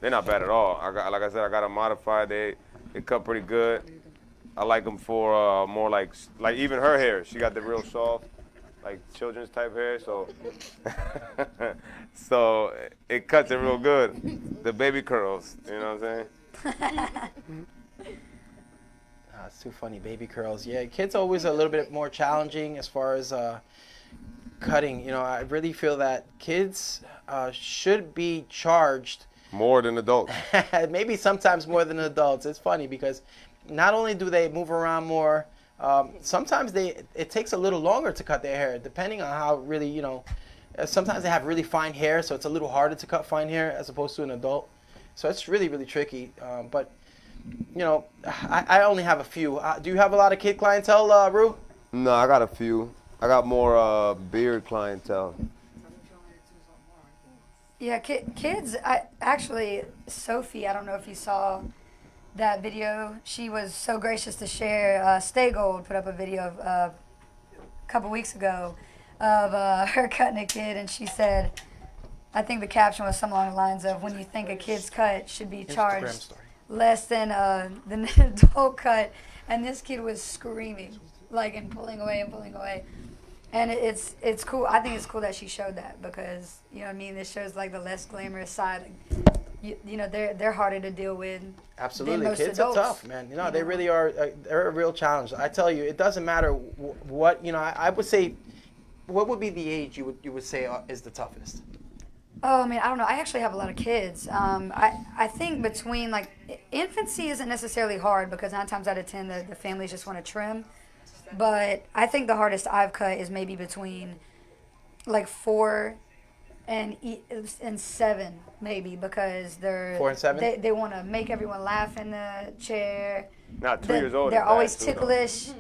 they're not bad at all. Like I said, I got them modified. They cut pretty good. I like them for more like even her hair. She got the real soft, like children's type hair, so so it cuts it real good. The baby curls, you know what I'm saying? It's too funny, baby curls. Yeah, kids are always a little bit more challenging as far as cutting. I really feel that kids should be charged more than adults. Maybe sometimes more than adults. It's funny because not only do they move around more, sometimes it takes a little longer to cut their hair, depending on how really, sometimes they have really fine hair, so it's a little harder to cut fine hair as opposed to an adult. So it's really, really tricky. But, I only have a few. Do you have a lot of kid clientele, Rue? No, I got a few. I got more beard clientele. Yeah, kids. Actually, Sophie, I don't know if you saw that video. She was so gracious to share. Stay Gold put up a video of, a couple weeks ago of her cutting a kid, and she said, I think the caption was something along the lines of, when you think a kid's cut should be charged less than an adult cut, and this kid was screaming, like, and pulling away. And it's cool. I think it's cool that she showed that because, you know what I mean, this shows like the less glamorous side. You know, they're harder to deal with. Absolutely. Than most Kids adults. are tough, man. You know, they really are. They're a real challenge. I tell you, it doesn't matter what, you know, I would say, what would be the age you would say is the toughest? Oh, I mean, I don't know. I actually have a lot of kids. I think between, like, infancy isn't necessarily hard because 9 times out of 10 the families just want to trim. But I think the hardest I've cut is maybe between, like, 4 and 7, maybe, because they're 4 and 7. They want to make everyone laugh in the chair. Not 2 years old. They're always ticklish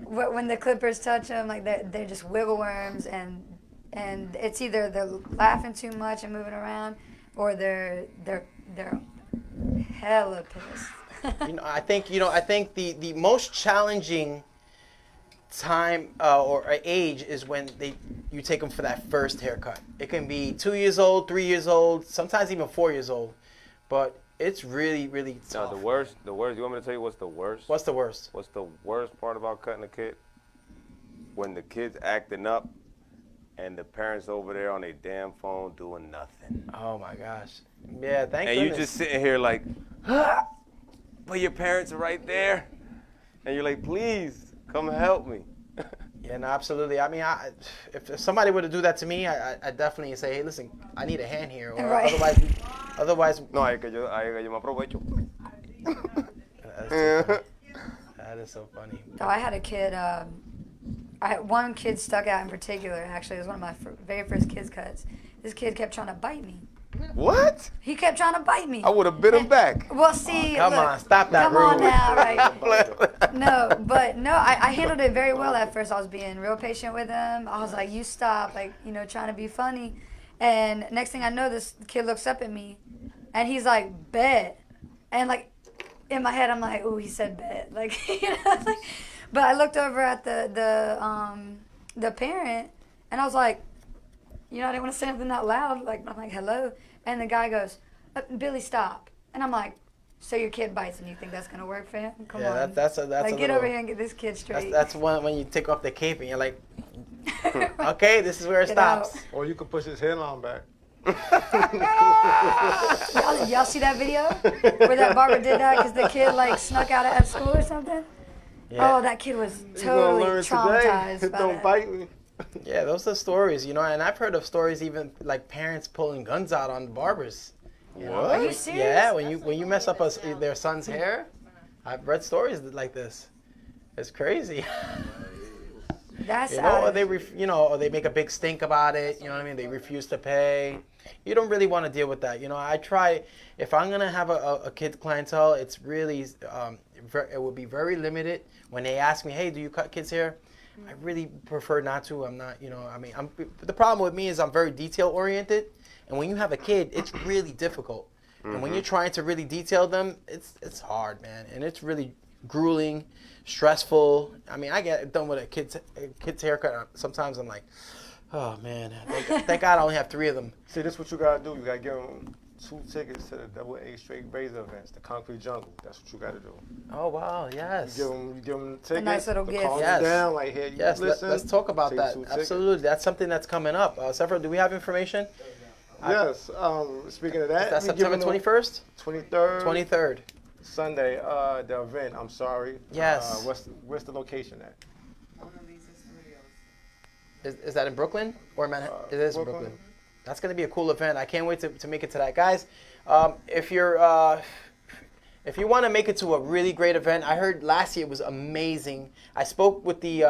when the clippers touch them. Like they're just wiggle worms, and it's either they're laughing too much and moving around, or they're hella pissed. I think the most challenging time or age is when you take them for that first haircut. It can be 2 years old, 3 years old, sometimes even 4 years old, but it's really, really tough. No, the worst. You want me to tell you what's the worst? What's the worst? What's the worst part about cutting a kid? When the kid's acting up and the parents over there on their damn phone doing nothing. Oh my gosh. Yeah, thank and goodness. you just sitting here like, but your parents are right there. And you're like, please, come help me. Yeah, no, absolutely. I mean, if somebody were to do that to me, I definitely say, hey, listen, I need a hand here. Or right. otherwise. No, hay que yo me aprovecho. That is so funny. Oh, I had a kid. I had one kid stuck out in particular. Actually, it was one of my very first kids cuts. This kid kept trying to bite me. What? He kept trying to bite me. I would have bit him back. Well, see, come look, on, stop that. Come on now, right? No, I handled it very well at first. I was being real patient with him. I was like, you stop, like, you know, trying to be funny. And next thing I know, this kid looks up at me, and he's like, bet. And like, in my head, I'm like, ooh, he said bet. Like, you know, like, but I looked over at the parent, and I was like, you know, I didn't want to say anything out loud. Like, I'm like, hello. And the guy goes, Billy, stop. And I'm like, so your kid bites and you think that's going to work for him? Come on. Yeah, that's like, get over here and get this kid straight. That's when you take off the cape and you're like, okay, this is where it stops. Or you could push his hairline back. Y'all see that video where that barber did that because the kid like snuck out at school or something? Yeah. Oh, that kid was totally traumatized by Don't that. bite me. Yeah, those are stories, you know, and I've heard of stories even like parents pulling guns out on barbers. You know? Are you serious? Yeah, when you mess up their son's hair, I've read stories like this. It's crazy. That's you know, or they make a big stink about it. You know what I mean? They refuse to pay. You don't really want to deal with that. You know, I try, if I'm gonna have a kid clientele, it's really it would be very limited. When they ask me, hey, do you cut kids' hair? I really prefer not to. I'm not, you know, I mean, the problem with me is I'm very detail oriented, and when you have a kid, it's really difficult. And when you're trying to really detail them, it's hard, man, and it's really grueling, stressful. I mean, I get done with a kid's haircut. Sometimes I'm like, oh man, thank God I only have 3 of them. See, this is what you gotta do. You gotta give them 2 tickets to the Double A Straight Razor events, the Concrete Jungle. That's what you gotta do. Oh wow, yes. You give them the tickets. A nice little gift. Calm Yes. them down, like here. You Yes, listen. let's talk about take that. 2 tickets. Absolutely, that's something that's coming up. Several, do we have information? Yes. Speaking of that, That's we September giving them 23rd. 23rd. 23rd. Sunday. The event. I'm sorry. Yes. Where's the location at? Is that in Brooklyn or Manhattan? It is Brooklyn. Brooklyn. That's going to be a cool event. I can't wait to make it to that, guys. If you want to make it to a really great event, I heard last year was amazing. I spoke with the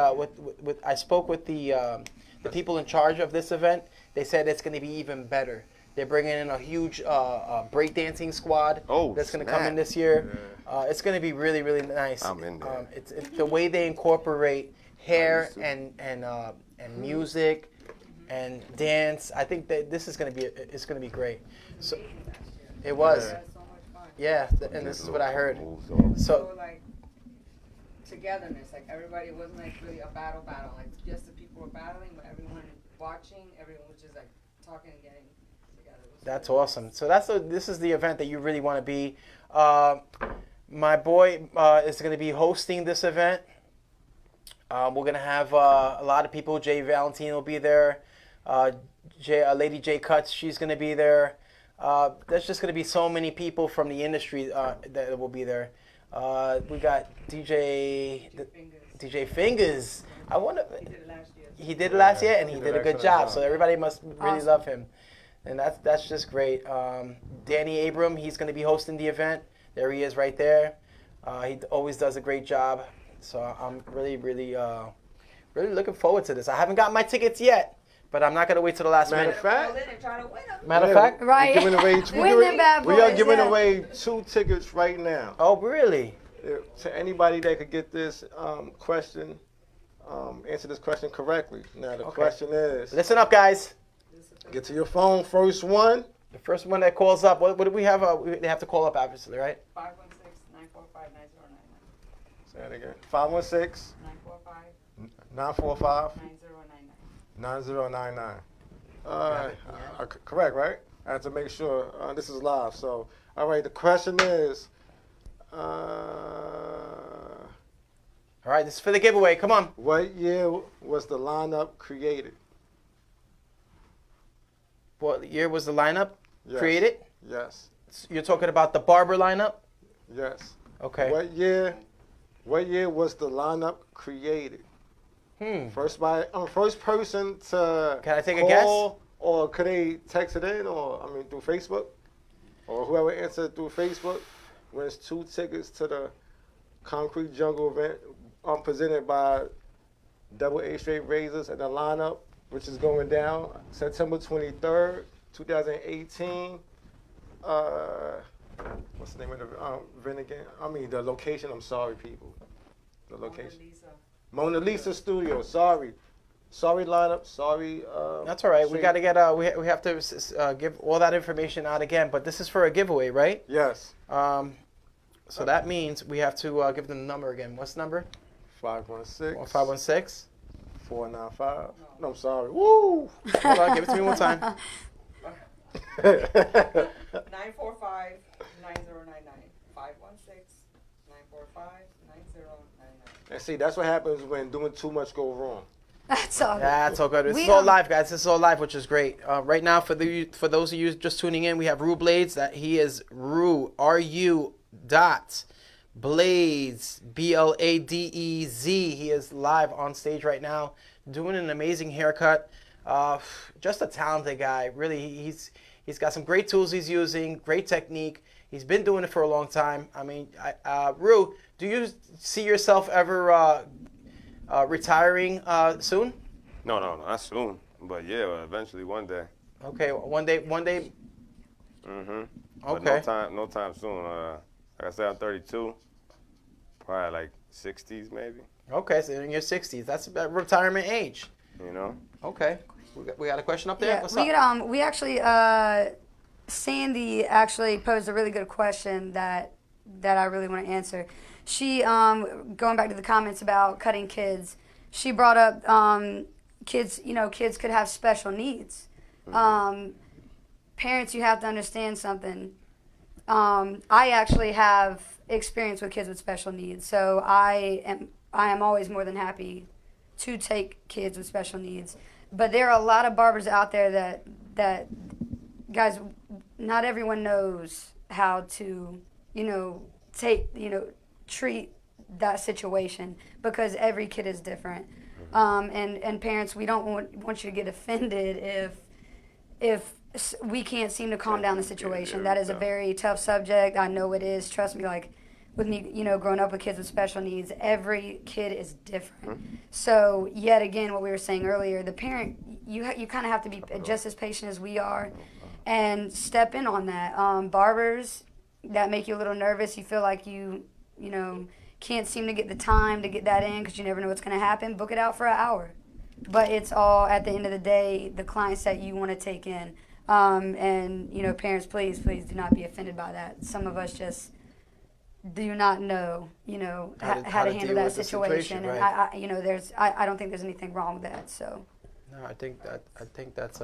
the people in charge of this event. They said it's going to be even better. They're bringing in a huge breakdancing squad that's going to come in this year. Yeah. It's going to be really, really nice. I'm in there. It's the way they incorporate hair and music. and dance. I think that this is gonna be great. So it was. Yeah, and this is what I heard. So like togetherness, like everybody wasn't like really a battle, like just the people were battling, but everyone watching, everyone was just like talking and getting together. That's awesome. So this is the event that you really want to be. My boy is going to be hosting this event. We're going to have a lot of people. Jay Valentine will be there. Lady J Cuts, she's going to be there. There's just going to be so many people from the industry that will be there. We got DJ Fingers. I wonder. He did it last year, and he did a good job. So everybody must really love him, and that's just great. Danny Abram, he's going to be hosting the event. There he is, right there. He always does a great job. So I'm really looking forward to this. I haven't got my tickets yet, but I'm not going to wait till the last minute. Matter of fact, right? We are giving away 2 tickets right now. Oh, really? To anybody that could get this question, answer this question correctly. Now the question is, listen up, guys. Get to your phone. First one. The first one that calls up. What do we have? They have to call up, obviously, right? 516-945-9099. Say that again. 516 945 9099. Correct, right? I have to make sure this is live. So, all right. The question is, all right. This is for the giveaway. Come on. What year was the lineup created? What year was the lineup created? Yes. You're talking about the Barber lineup? Yes. Okay. What year was the lineup created? First person to Can I take a guess? Or could they text it in, or through Facebook, or whoever answered through Facebook wins 2 tickets to the Concrete Jungle event presented by Double A Straight Razors and the lineup, which is going down September 23rd, 2018. What's the name of the event again? The location. I'm sorry, people. The location. Mona Lisa Studio. Sorry, lineup. Sorry. That's all right. We got to get. We have to give all that information out again. But this is for a giveaway, right? Yes. So that means we have to give them the number again. What's the number? 516. 516. 495. No, I'm sorry. Woo! Hold on. Give it to me one time. 945-9099. 516-945-9099. And see, that's what happens when doing too much go wrong. That's all. Yeah, that's all good. This is all live, guys. This is all live, which is great. Right now, for those of you just tuning in, we have Rue Blades. That he is Rue Blades Bladez. He is live on stage right now, doing an amazing haircut. Just a talented guy. Really, he's got some great tools he's using, great technique. He's been doing it for a long time. Rue, do you see yourself ever retiring soon? No, not soon. But yeah, eventually one day. Okay, one day. Mm-hmm. Okay. But no time soon. Like I said, I'm 32. Probably like 60s maybe. Okay, so in your 60s. That's about retirement age. You know? Okay. We got a question up there? Yeah, What's up? We actually, Sandy actually posed a really good question that I really want to answer. She, going back to the comments about cutting kids, she brought up kids could have special needs. Parents, you have to understand something. I actually have experience with kids with special needs, so I am always more than happy to take kids with special needs. But there are a lot of barbers out there that guys, not everyone knows how to, treat that situation, because every kid is different. And parents, we don't want you to get offended if we can't seem to calm down the situation. That is a very tough subject. I know it is. Trust me, like with me, growing up with kids with special needs, every kid is different. So yet again, what we were saying earlier, the parent, you kind of have to be just as patient as we are and step in on that. Barbers that make you a little nervous, you feel like you can't seem to get the time to get that in because you never know what's going to happen, book it out for an hour. but it's all, at the end of the day, the clients that you want to take in. And, you know, parents, please do not be offended by that. Some of us just do not know, you know, how to handle that situation. And right. you know, I don't think there's anything wrong with that. So. No, I think that's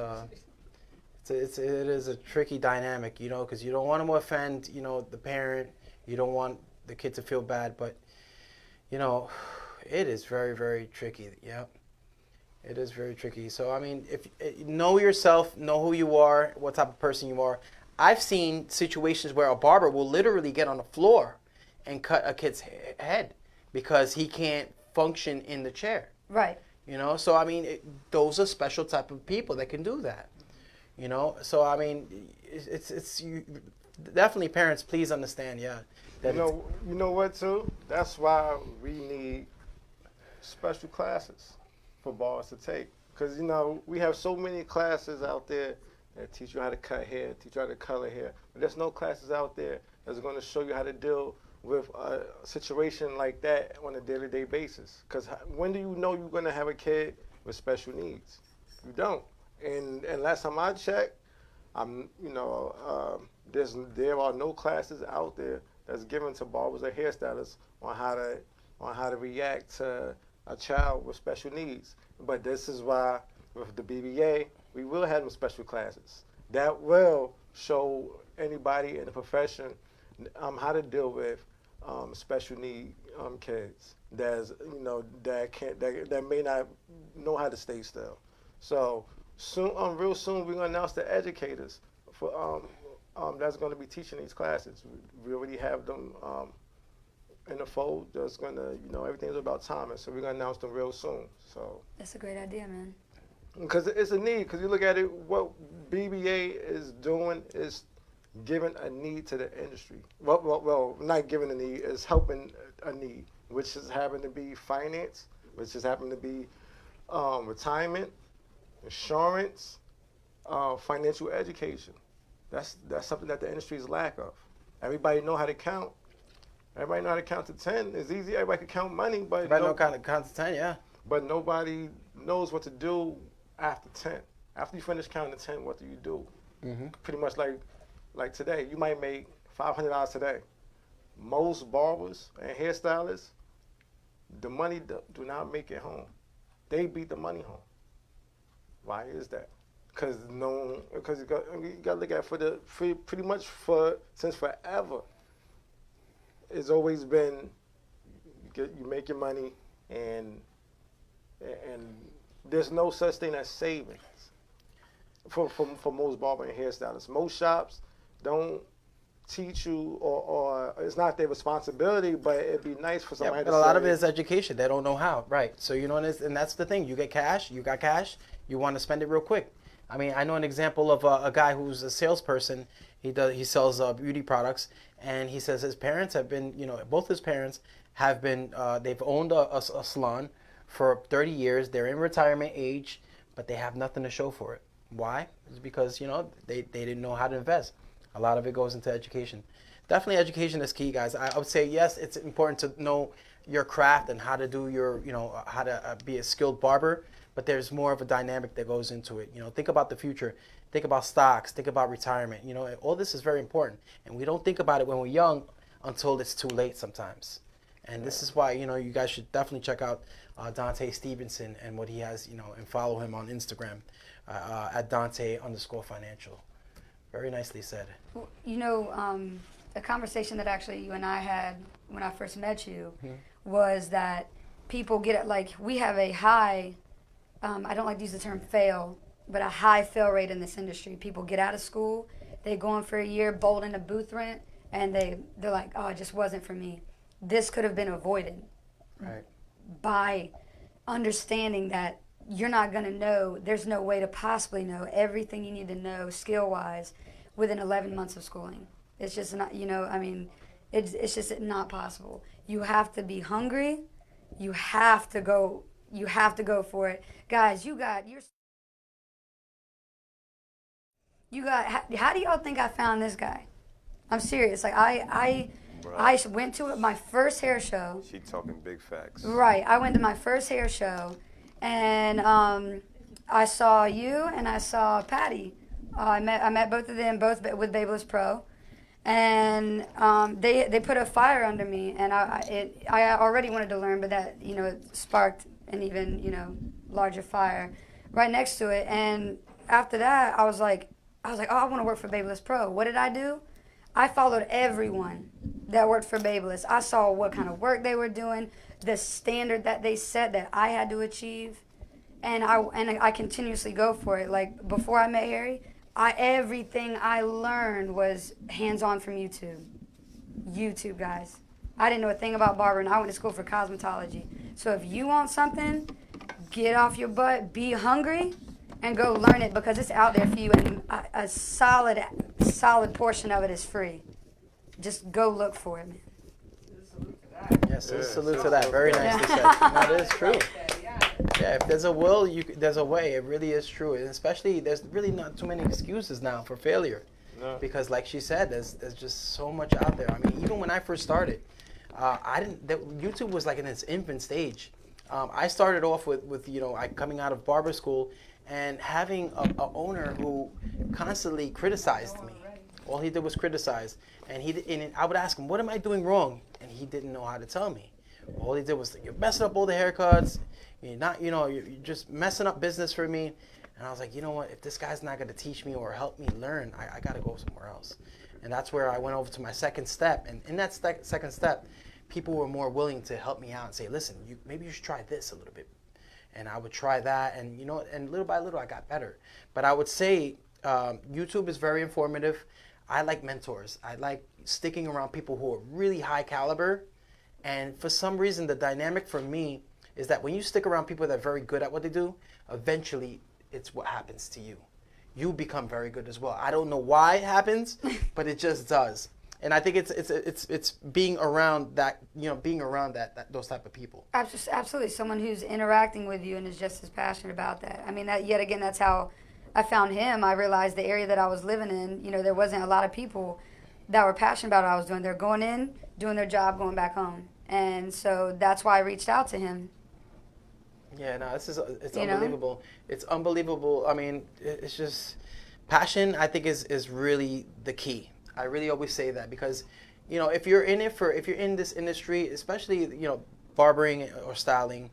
it is a tricky dynamic, you know, because you don't want to offend, you know, the parent. You don't want the kid to feel bad, but, you know, it is very, very tricky. Yep. It is very tricky. So, I mean, if know yourself, know who you are, what type of person you are. I've seen situations where a barber will literally get on the floor and cut a kid's head because he can't function in the chair. Right. You know, so, I mean, those are special type of people that can do that. You know, so, I mean, it's you, definitely parents, please understand, yeah. That you know what, too? That's why we need special classes for barbers to take. Because, you know, we have so many classes out there that teach you how to cut hair, teach you how to color hair. But there's no classes out there that's going to show you how to deal with a situation like that on a day-to-day basis. Because when do you know you're going to have a kid with special needs? You don't. And last time I checked, there are no classes out there that's given to barbers or hairstylists on how to react to a child with special needs. But this is why with the BBA, we will have some special classes that will show anybody in the profession how to deal with special need kids that may not know how to stay still. So soon, real soon, we're gonna announce the educators for that's gonna be teaching these classes. We already have them in the fold. That's gonna, everything's about timing. So we're gonna announce them real soon. So that's a great idea, man. Because it's a need. Because you look at it, what BBA is doing is giving a need to the industry. Well, not giving a need, is helping a need, which is having to be finance, which is having to be retirement, insurance, financial education. That's something that the industry is lack of. Everybody know how to count. Everybody know how to count to 10. It's easy. Everybody can count money, but everybody know how to count to 10, yeah. But nobody knows what to do after 10. After you finish counting to 10, what do you do? Mm-hmm. Pretty much like today, you might make $500 today. Most barbers and hairstylists, the money do not make it home. They beat the money home. Why is that? Because you got to look at pretty much since forever. It's always been you make your money and there's no such thing as savings for most barber and hairstylists. Most shops don't teach you, or it's not their responsibility, but it'd be nice for somebody to say. A lot of it is education. They don't know how, right? So and that's the thing. You got cash, you want to spend it real quick. I mean, I know an example of a guy who's a salesperson. He sells beauty products, and he says his parents have been, both his parents have been, they've owned a salon for 30 years. They're in retirement age, but they have nothing to show for it. Why? It's because, they didn't know how to invest. A lot of it goes into education. Definitely education is key, guys. I would say, yes, it's important to know your craft and how to do your, how to be a skilled barber, but there's more of a dynamic that goes into it. Think about the future. Think about stocks. Think about retirement. All this is very important. And we don't think about it when we're young until it's too late sometimes. And this is why, you guys should definitely check out Dontay Stevenson and what he has, and follow him on Instagram at Dontay_financial. Very nicely said. A conversation that actually you and I had when I first met you was that people get it, like, we have a high, I don't like to use the term fail, but a high fail rate in this industry. People get out of school, they go on for a year, bolt into booth rent, and they're like, oh, it just wasn't for me. This could have been avoided by understanding that you're not going to know, there's no way to possibly know everything you need to know skill-wise within 11 months of schooling. It's just not, it's just not possible. You have to be hungry. You have to go for it. Guys, how do y'all think I found this guy? I'm serious. Like, I went to my first hair show. She talking big facts. Right. I went to my first hair show, And I saw you and I saw Patty. I met both of them, both with Babeless Pro. And they put a fire under me, and I already wanted to learn, but that, you know, it sparked an even, you know, larger fire right next to it. And after that, I was like, oh, I want to work for Babeless Pro. What did I do? I followed everyone that worked for Babeless. I saw what kind of work they were doing, the standard that they set that I had to achieve, and I continuously go for it. Like before I met Harry, everything I learned was hands-on from YouTube. YouTube, guys. I didn't know a thing about barbering. I went to school for cosmetology. So if you want something, get off your butt, be hungry, and go learn it, because it's out there for you, and a solid portion of it is free. Just go look for it, man. Yes, salute to that. Very nicely said. That is true. Yeah, if there's a will, there's a way. It really is true, and especially there's really not too many excuses now for failure, because like she said, there's just so much out there. I mean, even when I first started, YouTube was like in its infant stage. I started off with you know, coming out of barber school and having a owner who constantly criticized me. All he did was criticize, and I would ask him, "What am I doing wrong?" And he didn't know how to tell me. All he did was, "You're messing up all the haircuts. You're just messing up business for me." And I was like, you know what? If this guy's not going to teach me or help me learn, I got to go somewhere else. And that's where I went over to my second step. And in that second step, people were more willing to help me out and say, listen, maybe you should try this a little bit. And I would try that, and you know, and little by little, I got better. But I would say YouTube is very informative. I like mentors. I like sticking around people who are really high caliber. And for some reason, the dynamic for me is that when you stick around people that are very good at what they do, eventually it's what happens to you. You become very good as well. I don't know why it happens, but it just does. And I think it's being around that, you know, being around those type of people. Absolutely, someone who's interacting with you and is just as passionate about that. I mean, yet again, that's how I found him. I realized the area that I was living in, you know, there wasn't a lot of people that were passionate about what I was doing. They're going in, doing their job, going back home. And so that's why I reached out to him. Yeah, no, it's unbelievable. It's unbelievable. I mean, it's just passion, I think, is really the key. I really always say that, because, you know, if you're in this industry, especially, you know, barbering or styling,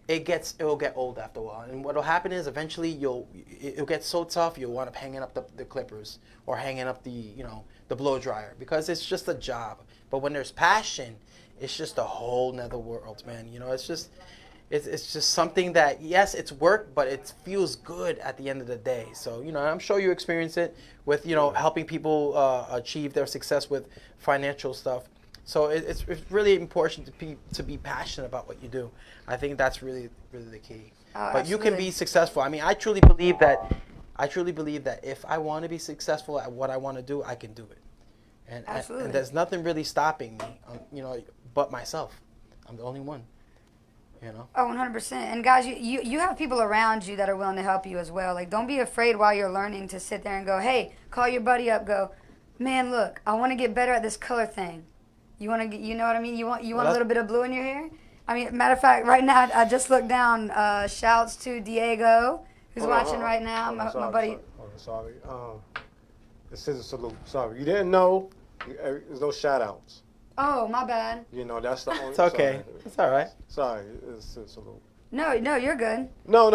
it'll get old after a while. And what'll happen is eventually it'll get so tough you'll wind up hanging up the clippers or hanging up the blow dryer, because it's just a job. But when there's passion, it's just a whole nother world, man. You know, it's just something that, yes, it's work, but it feels good at the end of the day. So, you know, I'm sure you experience it with, you know, helping people achieve their success with financial stuff. So it's really important to be passionate about what you do. I think that's really, really the key. But you can be successful. I mean, I truly believe that if I want to be successful at what I want to do, I can do it. And there's nothing really stopping me, you know, but myself. I'm the only one. You know? Oh, 100%. And guys, you have people around you that are willing to help you as well. Like, don't be afraid while you're learning to sit there and go, hey, call your buddy up, go, man, look, I want to get better at this color thing. You want to get, you know what I mean? You want a little bit of blue in your hair? I mean, matter of fact, right now, I just looked down, shouts to Diego, who's watching right now, my buddy. Sorry. It's ScissorSalute. Sorry. You didn't know, there's no shout-outs. Oh, my bad. You know, that's the only... It's okay. Sorry. It's all right. Sorry, it's ScissorSalute. No, you're good. No,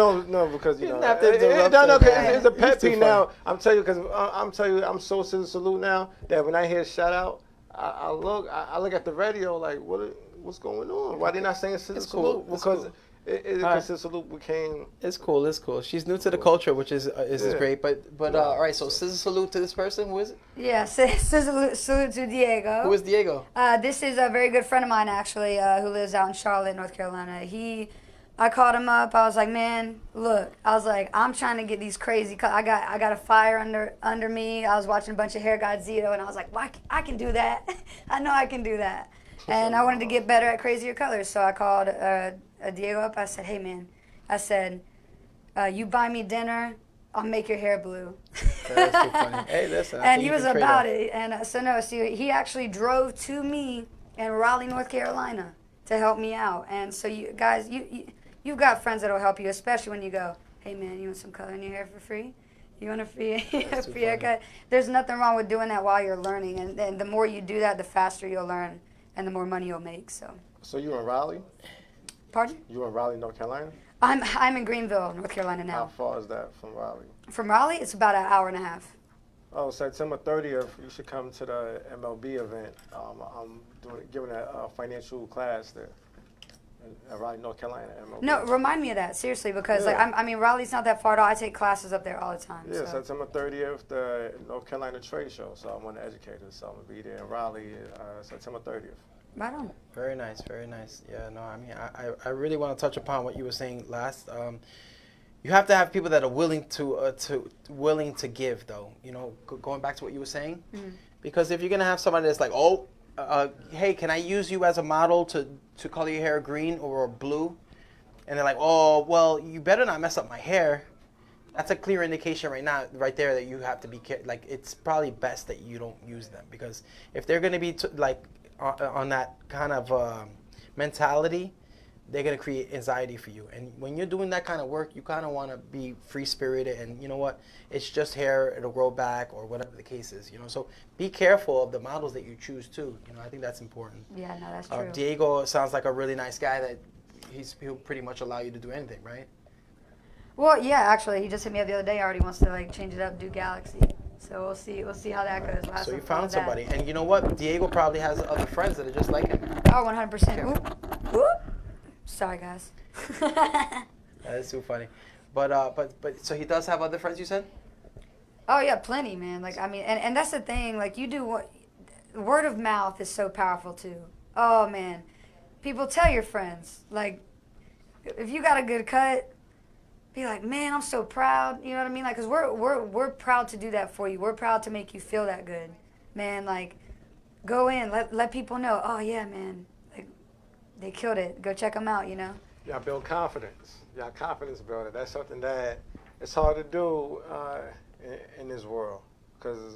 because, you know... It's a pet peeve now. I'm telling you, because I'm so ScissorSalute now that when I hear shout-out, I look at the radio like, what's going on? Why they not saying ScissorSalute? Cool. Because ScissorSalute became... It's cool. She's new to the culture, which is great. But all right, so ScissorSalute to this person. Who is it? Yeah, ScissorSalute to Diego. Who is Diego? This is a very good friend of mine, actually, who lives out in Charlotte, North Carolina. I called him up. I was like, man, look. I was like, I'm trying to get these crazy. I got a fire under me. I was watching a bunch of Hair God Zito, and I was like, well, I can do that. I know I can do that. And I wanted to get better at crazier colors, so I called Diego up. I said, hey, man. I said, you buy me dinner, I'll make your hair blue. That's too funny. Hey, listen. And he was about it. And so he actually drove to me in Raleigh, North Carolina to help me out. And so you guys, you you've got friends that'll help you, especially when you go, hey man, you want some color in your hair for free? You want a free haircut? There's nothing wrong with doing that while you're learning, and the more you do that, the faster you'll learn, and the more money you'll make. So you in Raleigh? Pardon? You in Raleigh, North Carolina? I'm in Greenville, North Carolina now. How far is that from Raleigh? From Raleigh, it's about an hour and a half. Oh, September 30th, you should come to the MLB event. I'm giving a financial class there at Raleigh, North Carolina. MLB. No, remind me of that, seriously, because Raleigh's not that far at all. I take classes up there all the time. Yeah, September 30th, the North Carolina Trade Show. So I'm one of the educators, so I'm going to be there in Raleigh September 30th. Right on. Very nice, very nice. Yeah, no, I mean, I really want to touch upon what you were saying last. You have to have people that are willing to give, though. You know, going back to what you were saying, because if you're gonna have somebody that's like, hey, can I use you as a model to color your hair green or blue, and they're like, oh, well, you better not mess up my hair. That's a clear indication right there that you have to be like. It's probably best that you don't use them, because if they're gonna be on that kind of mentality, they're going to create anxiety for you. And when you're doing that kind of work, you kind of want to be free-spirited, and you know what? It's just hair, it'll grow back, or whatever the case is, you know. So be careful of the models that you choose, too. You know, I think that's important. Yeah, no, that's true. Diego sounds like a really nice guy that he'll pretty much allow you to do anything, right? Well, yeah, actually, he just hit me up the other day. Already wants to, like, change it up, do Galaxy. So we'll see how that goes. So you found somebody. And you know what? Diego probably has other friends that are just like him. Oh, 100%. Whoop. Whoop. Sorry, guys. That is too funny. But so he does have other friends, you said? Oh, yeah, plenty, man. Like, I mean, and that's the thing. Like, you do what... Word of mouth is so powerful, too. Oh, man. People tell your friends. Like, if you got a good cut... Be like, man, I'm so proud. You know what I mean? Like, cause we're proud to do that for you. We're proud to make you feel that good, man. Like, go in, let people know. Oh yeah, man, like they killed it. Go check them out. You know. Yeah, build confidence. Yeah, confidence builder. That's something that it's hard to do in this world, cause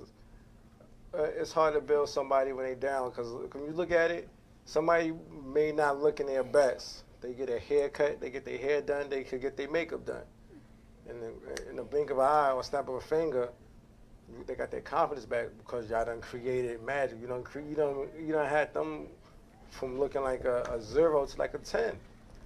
it's hard to build somebody when they down. Cause when you look at it, somebody may not look in their best. They get a haircut, they get their hair done, they could get their makeup done. In the blink of an eye or snap of a finger, they got their confidence back because y'all done created magic. You done had them from looking like a 0 to like a 10.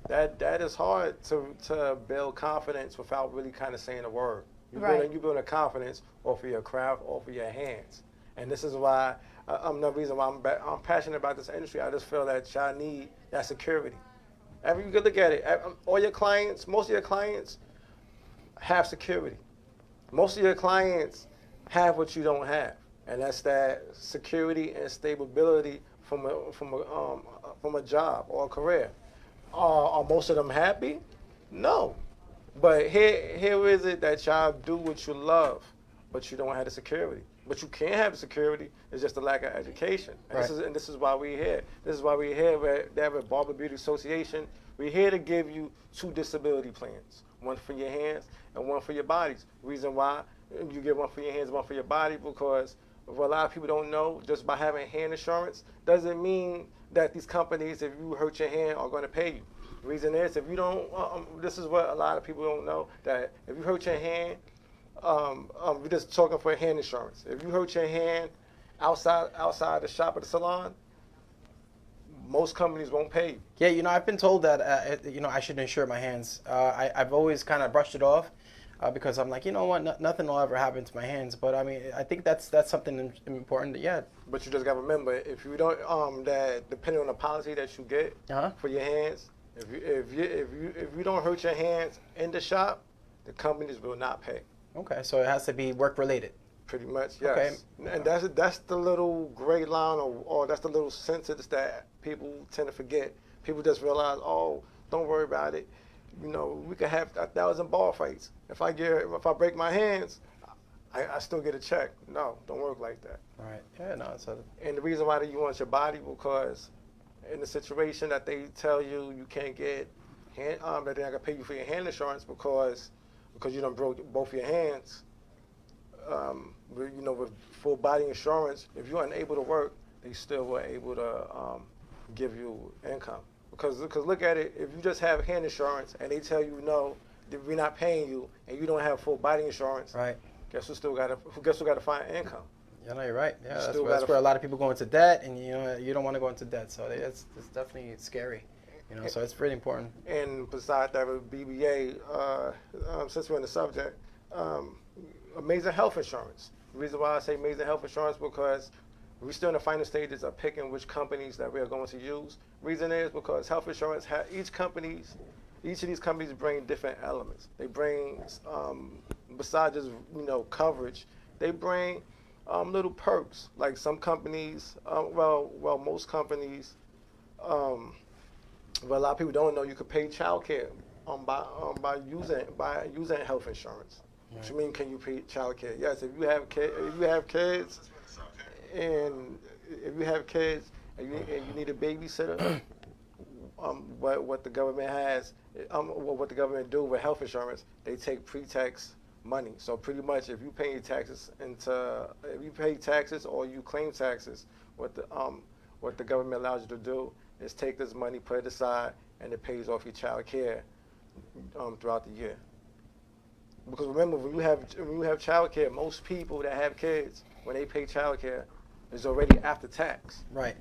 That is hard to build confidence without really kind of saying a word. You build a confidence off of your craft, off of your hands. And this is why the reason why I'm passionate about this industry. I just feel that y'all need that security. You can look at it. All your clients, most of your clients have security. Most of your clients have what you don't have, and that's that security and stability from a job or a career. Are most of them happy? No. But here is it that y'all do what you love, but you don't have the security. But you can have the security. It's just a lack of education. And this is why we're here. This is why we're here. They have a Barber Beauty Association. We're here to give you 2 disability plans, one for your hands and one for your bodies. Reason why you get one for your hands, one for your body, because what a lot of people don't know, just by having hand insurance doesn't mean that these companies, if you hurt your hand, are going to pay you. The reason is, if you don't, this is what a lot of people don't know, that if you hurt your hand, we're just talking for hand insurance. If you hurt your hand outside the shop at the salon, most companies won't pay you. Yeah, you know, I've been told that, I should insure my hands. I've always kind of brushed it off because I'm like, you know what, nothing will ever happen to my hands. But I mean, I think that's something important. Yeah. But you just got to remember, if you don't, that depending on the policy that you get for your hands, if you don't hurt your hands in the shop, the companies will not pay. Okay, so it has to be work related. Pretty much, yes. Okay. And that's the little gray line, or that's the little sentence that people tend to forget. People just realize, oh, don't worry about it. You know, we could have 1,000 bar fights. If I break my hands, I still get a check. No, don't work like that. All right. Yeah, no. And the reason why you want your body, because in the situation that they tell you can't get that they're not gonna pay you for your hand insurance because you done broke both your hands. With full body insurance, if you're unable to work, they still were able to give you income Because look at it, if you just have hand insurance and they tell you no, we're not paying you, and you don't have full body insurance, right? Guess who got to find income? Yeah, no, you're right. Yeah, that's where a lot of people go into debt, and you don't want to go into debt. So it's definitely scary. So it's really important. And besides that, with BBA, since we're on the subject, amazing health insurance. The reason why I say amazing health insurance because we're still in the final stages of picking which companies that we are going to use. Reason is because health insurance, each of these companies bring different elements. They bring, besides just coverage, they bring little perks. Like some companies, most companies, a lot of people don't know you could pay child care by using health insurance. Right. What you mean? Can you pay child care? Yes, if you have kids, and you need a babysitter, what the government has, what the government do with health insurance, they take pre-tax money. So pretty much, if you pay taxes or you claim taxes, what the government allows you to do is take this money, put it aside, and it pays off your child care throughout the year. Because remember, when you have child care, most people that have kids, when they pay child care, is already after tax. Right.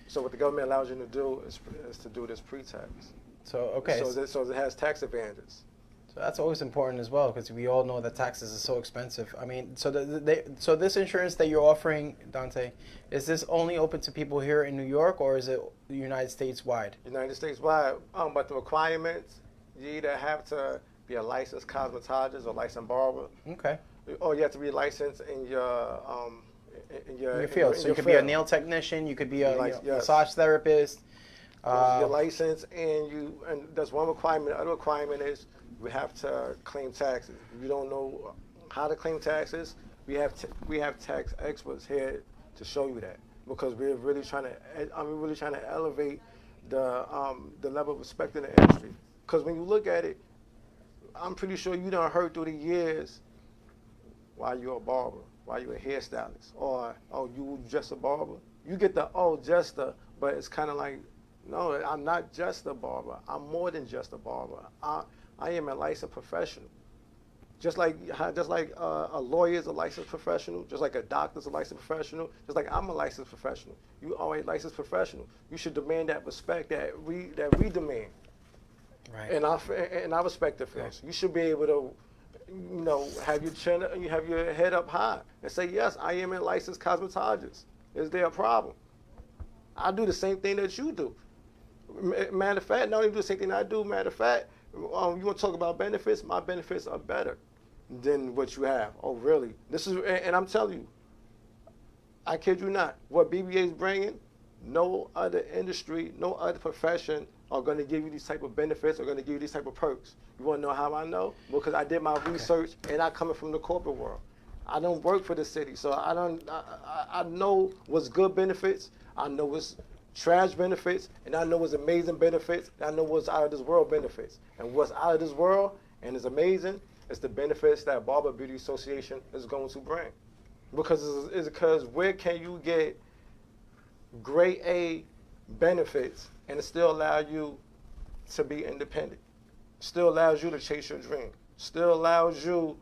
So what the government allows you to do is to do this pre-tax. So okay. So it has tax advantages. So that's always important as well, because we all know that taxes are so expensive. I mean, so so this insurance that you're offering, Dontay, is this only open to people here in New York, or is it United States wide? United States wide. But the requirements, you either have to be a licensed cosmetologist or licensed barber. Okay. Or you have to be licensed in your field. So you could be a nail technician. You could be a massage therapist. Your license, and that's one requirement. The other requirement is we have to claim taxes. If you don't know how to claim taxes, we have tax experts here to show you that, because we're really trying to elevate the level of respect in the industry. Because when you look at it, I'm pretty sure you done heard through the years why you're a barber, why you're a hairstylist, or you just a barber. You get the just a, but it's kind of like, no, I'm not just a barber. I'm more than just a barber. I am a licensed professional. Just like a lawyer is a licensed professional, just like a doctor is a licensed professional, just like I'm a licensed professional. You are a licensed professional. You should demand that respect that we demand. Right. In our respective fields. You should be able to, have your chin, you have your head up high and say, yes, I am a licensed cosmetologist. Is there a problem? I do the same thing that you do. Matter of fact, not only do the same thing I do, matter of fact, you want to talk about benefits? My benefits are better than what you have. Oh, really? This is, and I'm telling you, I kid you not, what BBA is bringing, no other industry, no other profession are going to give you these type of benefits, are going to give you these type of perks. You want to know how I know? Because I did my research, and I coming from the corporate world. I don't work for the city, so I know what's good benefits, I know what's trash benefits, and I know what's amazing benefits, and I know what's out of this world benefits. And what's out of this world and is amazing is the benefits that Barber Beauty Association is going to bring. Because where can you get grade A benefits and it still allow you to be independent? Still allows you to chase your dream. Still allows you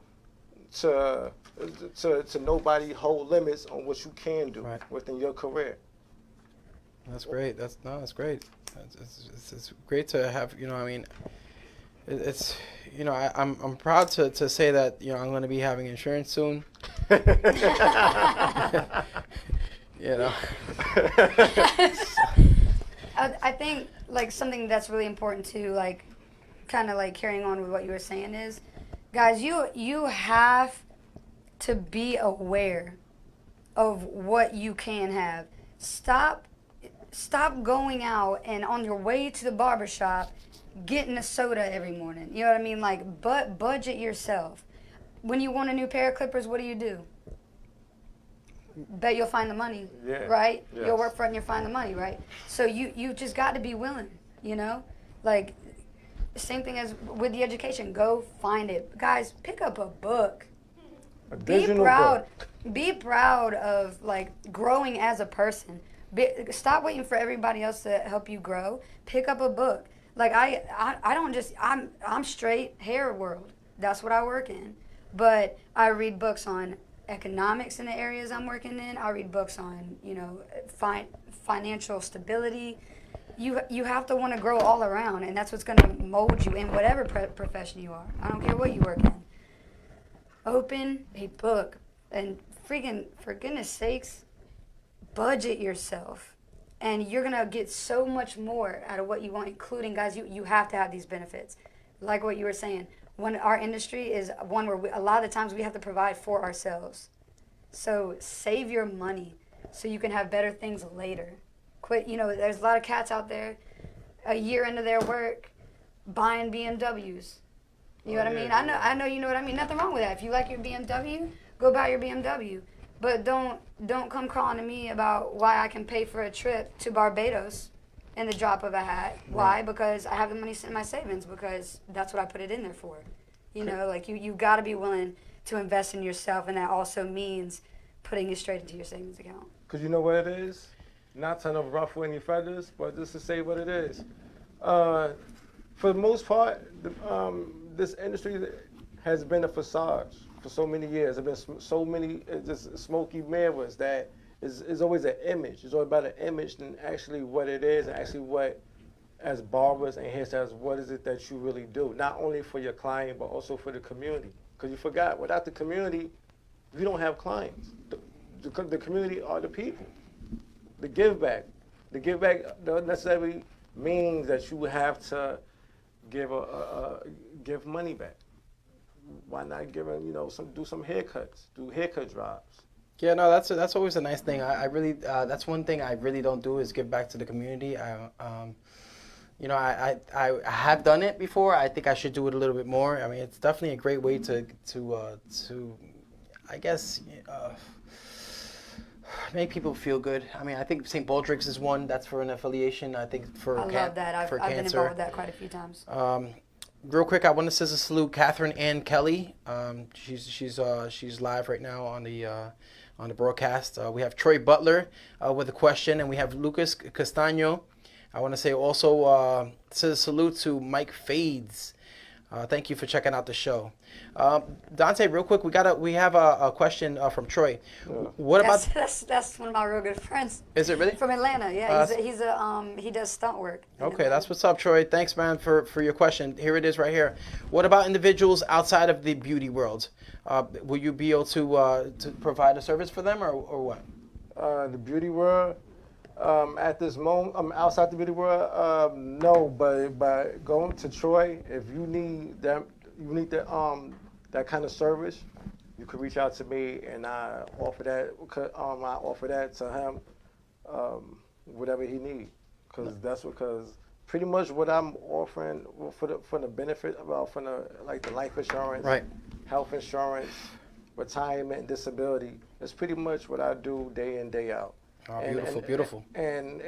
to nobody hold limits on what you can do within your career. That's great. That's great. It's great to have. I mean, it's I'm proud to say that I'm going to be having insurance soon. I think something that's really important too, kind of carrying on with what you were saying is, guys, you have to be aware of what you can have. Stop going out and on your way to the barbershop getting a soda every morning. You know what I mean? But budget yourself. When you want a new pair of clippers, what do? Bet you'll find the money, right? Yes. You'll work for it and you'll find the money, right? So you just got to be willing, same thing as with the education. Go find it. Guys, pick up a book. A digital book. Be proud of growing as a person. Stop waiting for everybody else to help you grow. Pick up a book. Like I don't just I'm straight hair world. That's what I work in. But I read books on economics in the areas I'm working in. I read books on, financial stability. You have to want to grow all around, and that's what's going to mold you in whatever profession you are. I don't care what you work in. Open a book and freaking, for goodness sakes, budget yourself. And you're going to get so much more out of what you want, including, guys, you have to have these benefits. Like what you were saying, when our industry is one where a lot of the times we have to provide for ourselves. So save your money so you can have better things later. Quit, there's a lot of cats out there a year into their work buying BMWs. You know what I mean? I know you know what I mean. Nothing wrong with that. If you like your BMW, go buy your BMW. But don't come calling to me about why I can pay for a trip to Barbados in the drop of a hat. Why? Because I have the money in my savings, because that's what I put it in there for. You got to be willing to invest in yourself, and that also means putting it straight into your savings account. Because you know what it is? Not trying to ruffle any feathers, but just to say what it is. For the most part, this industry has been a facade for so many years. There have been so many just smoky mirrors that is always an image. It's always about an image than actually what it is, and actually what, as barbers and hairstylists, what is it that you really do? Not only for your client, but also for the community. Because you forgot, without the community, you don't have clients. The community are the people. The give back don't necessarily means that you have to give money back. Why not give them, do some haircuts, do haircut drives? Yeah, no, that's always a nice thing. I really that's one thing I really don't do is give back to the community. I have done it before. I think I should do it a little bit more. I mean, it's definitely a great way to I guess. Make people feel good. I mean, I think St. Baldrick's is one. That's for an affiliation. I think for I love that. I've been involved with that quite a few times. Real quick, I want to salute Catherine Ann Kelly. She's live right now on the broadcast. We have Troy Butler with a question, and we have Lucas Castaño. I want to say also salute to Mike Fades. Thank you for checking out the show. Dontay, real quick, we have a question from Troy. What about that's one of my real good friends. Is it really? From Atlanta, yeah. He does stunt work. Okay, that's what's up, Troy. Thanks, man, for your question. Here it is right here. What about individuals outside of the beauty world? Will you be able to provide a service for them, or what? The beauty world. At this moment, outside the beauty world, no. But going to Troy, if you need that kind of service, you could reach out to me, and I offer that to him, whatever he needs, because pretty much what I'm offering for the benefit from the life insurance, right, health insurance, retirement, and disability. It's pretty much what I do day in, day out. Oh, beautiful. And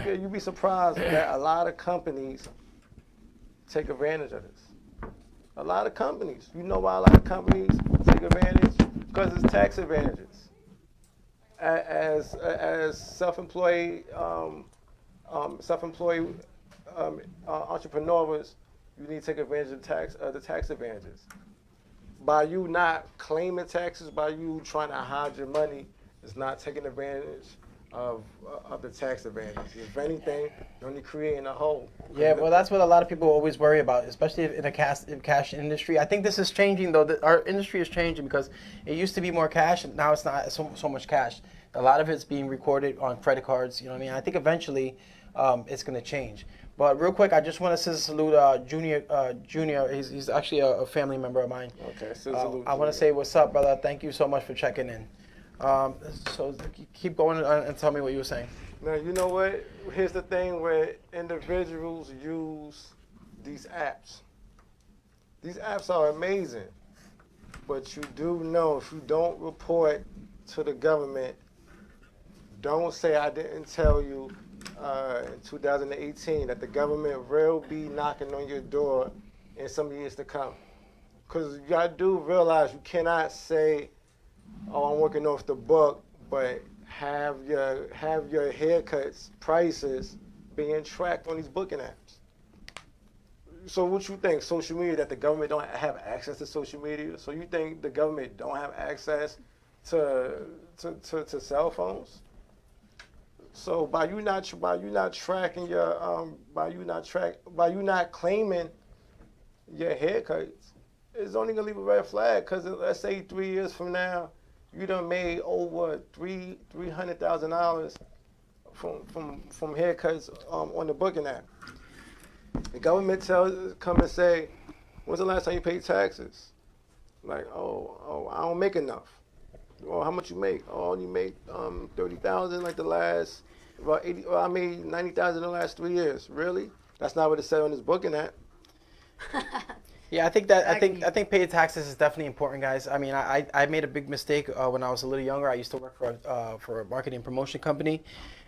you'd be surprised that a lot of companies take advantage of this. A lot of companies. You know why a lot of companies take advantage? Because it's tax advantages. As self-employed entrepreneurs, you need to take advantage of the tax advantages. By you not claiming taxes, by you trying to hide your money, it's not taking advantage of the tax advantage. If anything, you're only creating a hole. Yeah, well, that's what a lot of people always worry about, especially in a cash industry. I think this is changing, though. Our industry is changing because it used to be more cash, and now it's not so much cash. A lot of it's being recorded on credit cards. You know what I mean? I think eventually it's going to change. But real quick, I just want to salute Junior. He's actually a family member of mine. Okay, salute. I want to say what's up, brother. Thank you so much for checking in. So keep going and tell me what you were saying. Now, you know what? Here's the thing where individuals use these apps. These apps are amazing, but you do know if you don't report to the government, don't say I didn't tell you in 2018 that the government will be knocking on your door in some years to come. Because y'all do realize you cannot say, oh, I'm working off the book, but have your haircuts prices being tracked on these booking apps. So what you think? Social media, that the government don't have access to social media? So you think the government don't have access to cell phones? So by you not tracking your by you not claiming your haircuts, it's only gonna leave a red flag. Cause let's say 3 years from now, you done made over $300,000 from haircuts on the booking app. The government come and say, when's the last time you paid taxes? Like, oh, I don't make enough. Well, how much you make? Oh, I only make 30,000 like the last, about 80. Well, I made 90,000 in the last 3 years. Really? That's not what it said on this booking app. Yeah, I think paid taxes is definitely important, guys. I mean, I made a big mistake when I was a little younger. I used to work for a marketing promotion company,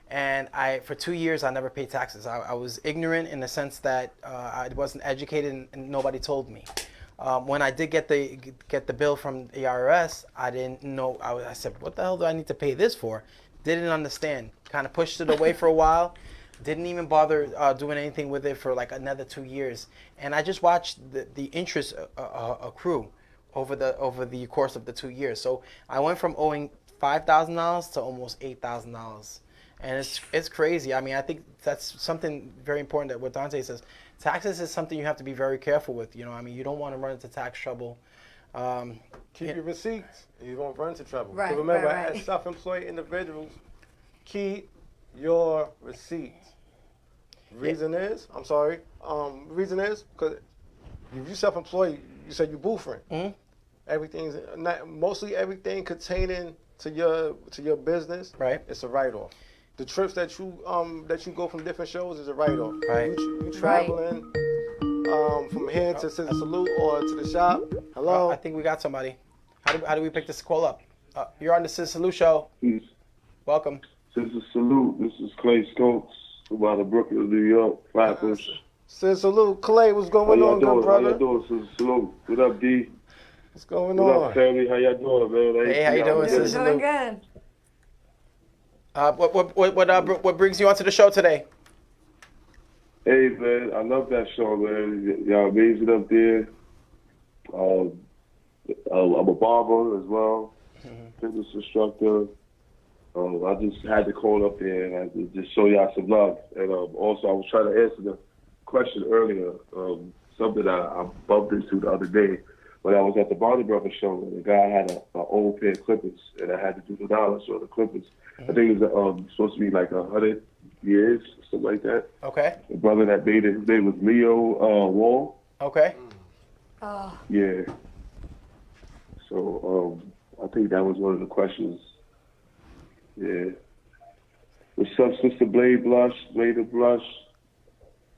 and for 2 years I never paid taxes. I was ignorant in the sense that I wasn't educated and nobody told me. When I did get the bill from the IRS, I didn't know. I said, what the hell do I need to pay this for? Didn't understand. Kind of pushed it away for a while. Didn't even bother doing anything with it for like another 2 years. And I just watched the interest accrue over the course of the 2 years. So I went from owing $5,000 to almost $8,000. And it's crazy. I mean, I think that's something very important that what Dontay says. Taxes is something you have to be very careful with. You know, I mean, you don't want to run into tax trouble. Keep your receipts. You won't run into trouble. Right, So remember, right. as self-employed individuals, keep your receipts. Reason is because if you self-employed, you said you boofing. Mostly everything containing to your business. Right. It's a write-off. The trips that you go from different shows is a write-off. Right. You traveling from here to ScissorSalute or to the shop. Hello. I think we got somebody. How do we pick this call up? You're on the ScissorSalute Show. Peace. Welcome. ScissorSalute. This is Clay Scopes from out of Brooklyn, New York. Flatbush. ScissorSalute. Clay, what's going on, good brother? How y'all doing, ScissorSalute? What up, D? What's going What on? up, family? How y'all doing, man? Hey, how you doing, ScissorSalute? Doing good. What brings you onto the show today? Hey, man, I love that show, man. Y'all amazing up there. I'm a barber as well, fitness instructor. I just had to call up there and I had to just show y'all some love. And also, I was trying to answer the question earlier, something I bumped into the other day when I was at the Barney Brothers show. And the guy had an old pair of clippers, and I had to do the knowledge on the clippers. I think it was supposed to be like 100 years, something like that. Okay. The brother that made it, his name was Leo Wall. Okay. Oh. Yeah. So I think that was one of the questions. Yeah. What's up, Sister Blade Blush? I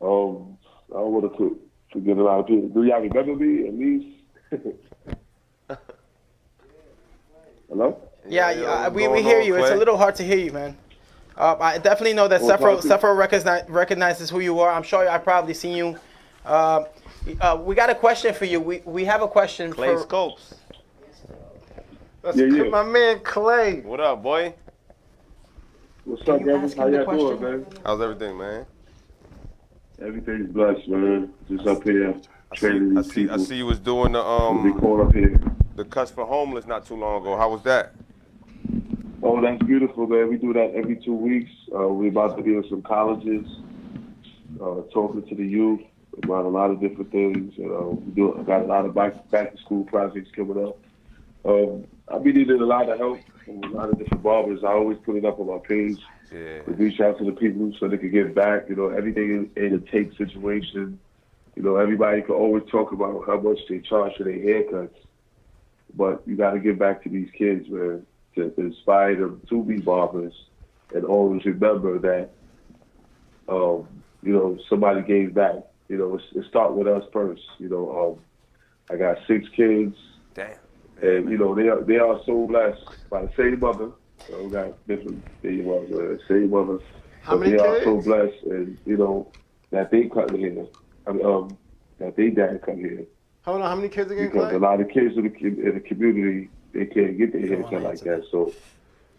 don't want to forget a lot of people. Do y'all remember me at least? Hello? Yeah, we hear you. It's a little hard to hear you, man. I definitely know that Sephiroth recognizes who you are. I'm sure I've probably seen you. We got a question for you. We have a question Clay for Scopes. That's my man Clay. What up, boy? What's up, brother? How y'all doing, man? How's everything, man? Everything's blessed, man. Just up here training these people. I see you was doing They call up here. the cuts for homeless not too long ago. How was that? Oh, that's beautiful, man. We do that every 2 weeks. We're about to be in some colleges, talking to the youth about a lot of different things. We got a lot of back to school projects coming up. I've been needing a lot of help from a lot of different barbers. I always put it up on my page. Yeah. To reach out to the people so they can get back. You know, everything in a take situation. You know, everybody can always talk about how much they charge for their haircuts, but you got to get back to these kids, man, to inspire them to be barbers and always remember that, you know, somebody gave back. You know, it start with us first. You know, I got 6 kids. Damn. And, you know, they are so blessed by the same mother. So we got different same mother. How many kids? They are so blessed, and, you know, that they cut here. That they dad come here. Hold on, how many kids again, Because Clay? a lot of kids in the community, they can't get their haircut like that. So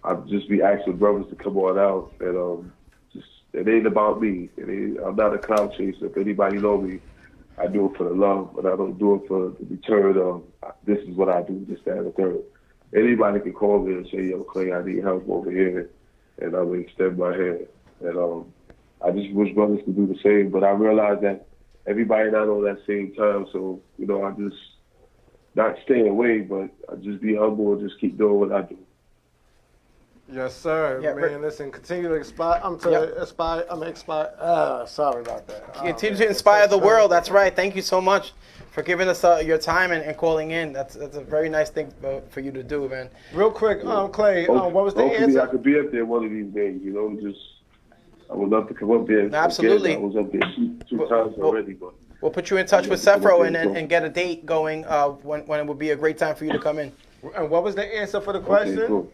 I'll just be asking brothers to come on out, and just it ain't about me. I'm not a clout chaser. If anybody know me, I do it for the love, but I don't do it for the return of this is what I do, this, that, and the third. Anybody can call me and say, yo, Clay, I need help over here, and I will extend my hand. And I just wish brothers could do the same, but I realize that everybody not on that same time, so, you know, I just not stay away, but I just be humble and just keep doing what I do. Yes, sir. Yeah, man, listen, continue to inspire. Sorry about that. Continue to inspire the world. That's right. Thank you so much for giving us your time and calling in. That's a very nice thing for you to do, man. Real quick, Clay, what was the hopefully answer? I could be up there one of these days, you know, just I would love to come up there. Absolutely. Again, I was up there two times already, but we'll put you in touch with Sefro and get a date going when it would be a great time for you to come in. And what was the answer for the question? Okay, cool.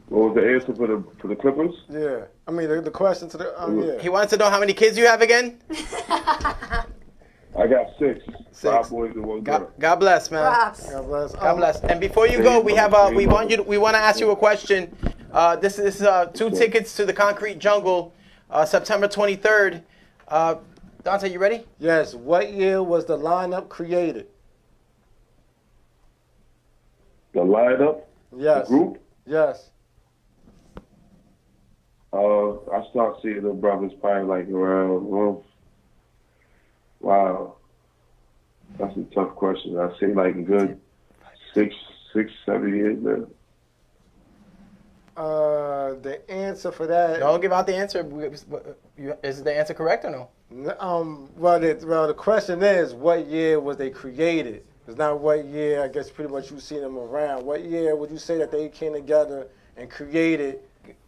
What was the answer for the Clippers? Yeah, I mean the question to the yeah. He wants to know how many kids you have again. I got 6. 5 boys and 1 girl. God bless, man. God bless. God bless. And before you go, we want to ask you a question. This is 2 tickets to the Concrete Jungle, September 23rd. Dontay, you ready? Yes. What year was the lineup created? The lineup? Yes. The group? Yes. I start seeing them brothers probably like around, wow. That's a tough question. I say like a good 6, 7 years now. The answer for that. Don't give out the answer. Is the answer correct or no? Well, the question is, what year was they created? It's not what year. I guess pretty much you've seen them around. What year would you say that they came together and created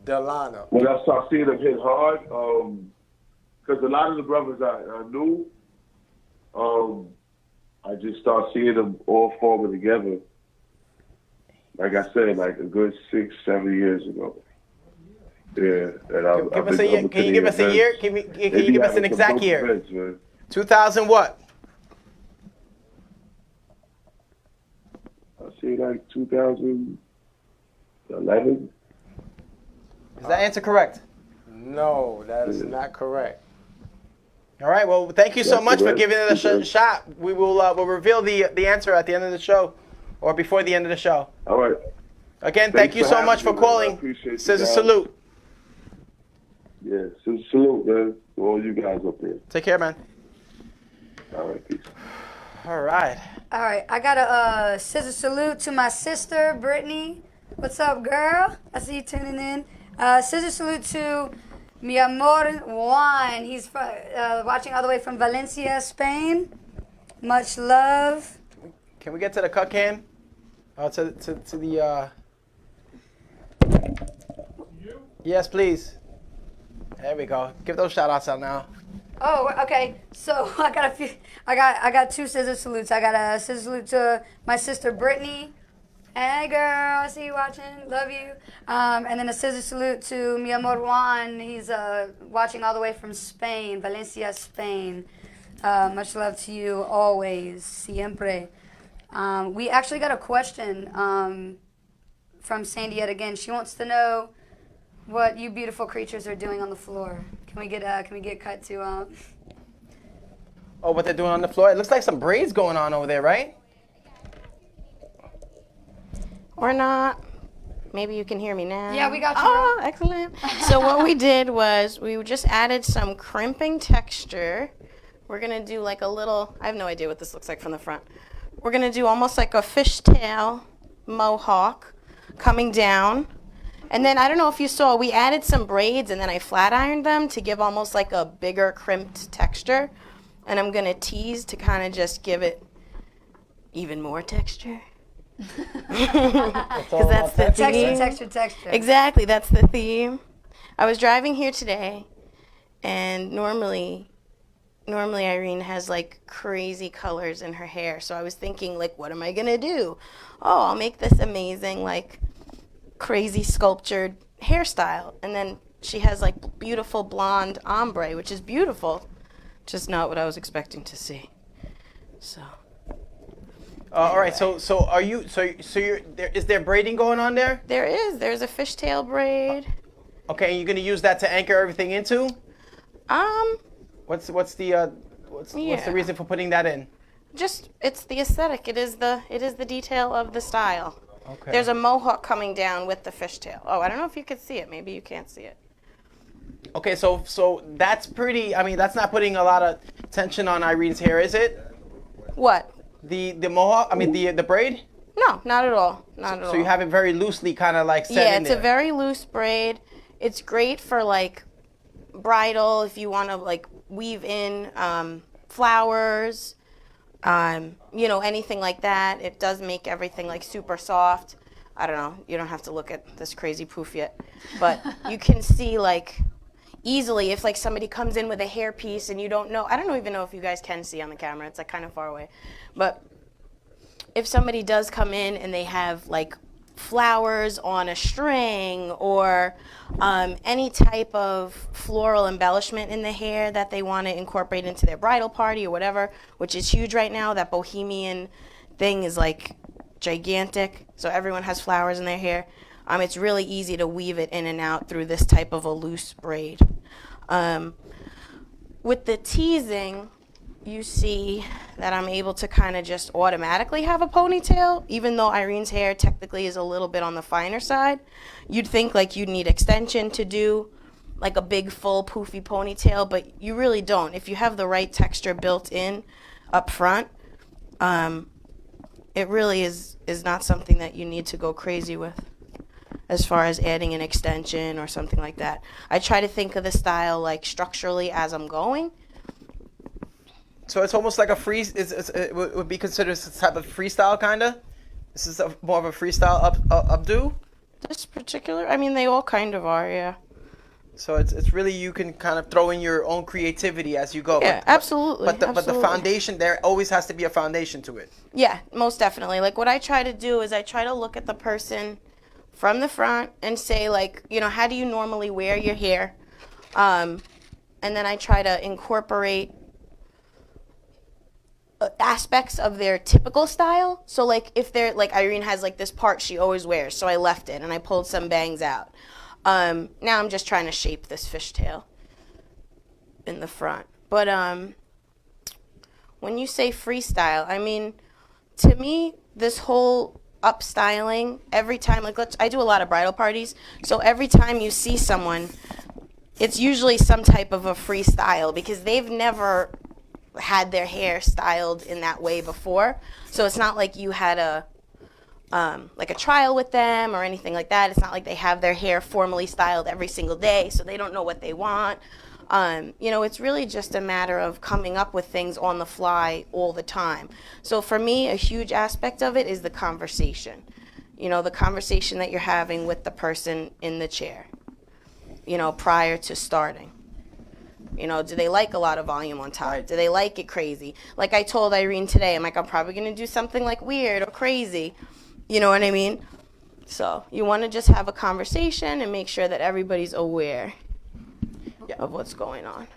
the lineup? When I start seeing them hit hard, because a lot of the brothers I knew, I just start seeing them all forming together. Like I said, like a good 6, 7 years ago. Yeah, and Can you give us a year? Can you give us an exact year? Events, 2000 what? I say like 2011. Is that answer correct? No, that is not correct. All right. Well, thank you so much for giving it a shot. We will we'll reveal the answer at the end of the show, or before the end of the show. All right. Again, thank you so much for calling. Scissor Salute. Yeah, Scissor Salute, man. To all you guys up there. Take care, man. All right, peace. All right. All right, I got a scissor salute to my sister, Brittany. What's up, girl? I see you tuning in. Scissor salute to mi amor Juan. He's watching all the way from Valencia, Spain. Much love. Can we get to the cut cam? To the. Yes, please. There we go. Give those shout outs out now. Oh, okay. So I got a few. I got 2 scissor salutes. I got a scissor salute to my sister Brittany. Hey, girl, I see you watching. Love you. And then a scissor salute to mi amor Juan. He's watching all the way from Spain, Valencia, Spain. Much love to you always, siempre. We actually got a question from Sandy yet again. She wants to know what you beautiful creatures are doing on the floor. Can we get cut to? Oh, what they're doing on the floor? It looks like some braids going on over there, right? Or not. Maybe you can hear me now. Yeah, we got you. Oh, excellent. So what we did was we just added some crimping texture. We're going to do like a little, I have no idea what this looks like from the front. We're going to do almost like a fishtail mohawk coming down. And then I don't know if you saw, we added some braids and then I flat ironed them to give almost like a bigger crimped texture. And I'm going to tease to kind of just give it even more texture. Because that's the theme. Texture. Exactly, that's the theme. I was driving here today, and normally Irene has like crazy colors in her hair. So I was thinking, like, what am I gonna do? Oh, I'll make this amazing, like, crazy sculptured hairstyle. And then she has like beautiful blonde ombre, which is beautiful, just not what I was expecting to see. So. All right. So are you? So you're there? Is there braiding going on there? There is. There's a fishtail braid. Okay. And you're gonna use that to anchor everything into? What's the reason for putting that in? Just it's the aesthetic. It is the detail of the style. Okay. There's a mohawk coming down with the fishtail. Oh, I don't know if you could see it. Maybe you can't see it. Okay, so that's pretty. I mean, that's not putting a lot of tension on Irene's hair, is it? What? The mohawk. I mean, the braid. No, not at all. Not at all. So you have it very loosely, kind of like set yeah, in it's there. a very loose braid. It's great for like bridal if you want to like weave in flowers, anything like that. It does make everything like super soft. I don't know. You don't have to look at this crazy poof yet, but you can see like easily if like somebody comes in with a hair piece and you don't know. I don't even know if you guys can see on the camera. It's like kind of far away, but if somebody does come in and they have like flowers on a string or any type of floral embellishment in the hair that they want to incorporate into their bridal party or whatever, which is huge right now. That bohemian thing is like gigantic, so everyone has flowers in their hair. It's really easy to weave it in and out through this type of a loose braid. With the teasing, you see that I'm able to kind of just automatically have a ponytail, even though Irene's hair technically is a little bit on the finer side. You'd think like you'd need extension to do like a big full poofy ponytail, but you really don't. If you have the right texture built in up front, it really is not something that you need to go crazy with as far as adding an extension or something like that. I try to think of the style like structurally as I'm going. So it's almost like a free. It would be considered a type of freestyle kind of. This is more of a freestyle updo. This particular, I mean, they all kind of are, yeah. So it's really you can kind of throw in your own creativity as you go. Yeah, absolutely. But the foundation, there always has to be a foundation to it. Yeah, most definitely. Like what I try to do is I try to look at the person from the front and say like, how do you normally wear your hair? And then I try to incorporate aspects of their typical style. So like if they're like Irene has like this part she always wears, so I left it and I pulled some bangs out. Now I'm just trying to shape this fishtail in the front. But when you say freestyle, I mean, to me, this whole upstyling, every time, like I do a lot of bridal parties, so every time you see someone, it's usually some type of a freestyle because they've never had their hair styled in that way before. So it's not like you had a trial with them or anything like that. It's not like they have their hair formally styled every single day, so they don't know what they want. It's really just a matter of coming up with things on the fly all the time. So for me, a huge aspect of it is the conversation. The conversation that you're having with the person in the chair, prior to starting. Do they like a lot of volume on top? Right. Do they like it crazy? Like I told Irene today, I'm probably going to do something like weird or crazy. You know what I mean? So you want to just have a conversation and make sure that everybody's aware of what's going on.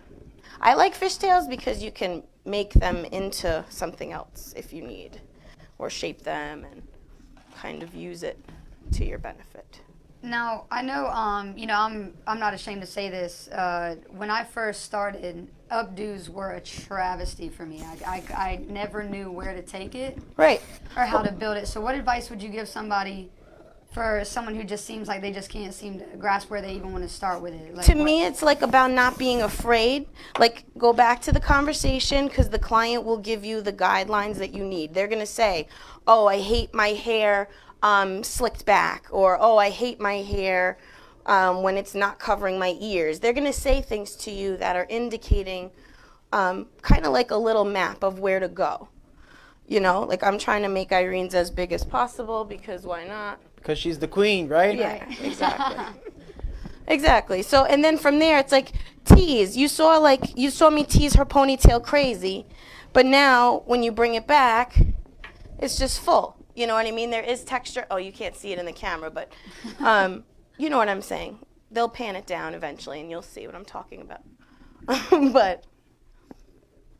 I like fishtails because you can make them into something else if you need, or shape them and kind of use it to your benefit. Now, I know, I'm not ashamed to say this. When I first started, updos were a travesty for me. I never knew where to take it. Right. Or how to build it. So what advice would you give somebody for someone who just seems like they just can't seem to grasp where they even want to start with it? To me, it's like about not being afraid. Like, go back to the conversation because the client will give you the guidelines that you need. They're going to say, oh, I hate my hair slicked back, or oh, I hate my hair when it's not covering my ears. They're going to say things to you that are indicating kind of like a little map of where to go. Like I'm trying to make Irene's as big as possible because why not? Because she's the queen, right? Yeah, exactly. Exactly. So, and then from there, it's like tease. You saw me tease her ponytail crazy, but now when you bring it back, it's just full. You know what I mean? There is texture. Oh, you can't see it in the camera, but you know what I'm saying. They'll pan it down eventually, and you'll see what I'm talking about. But,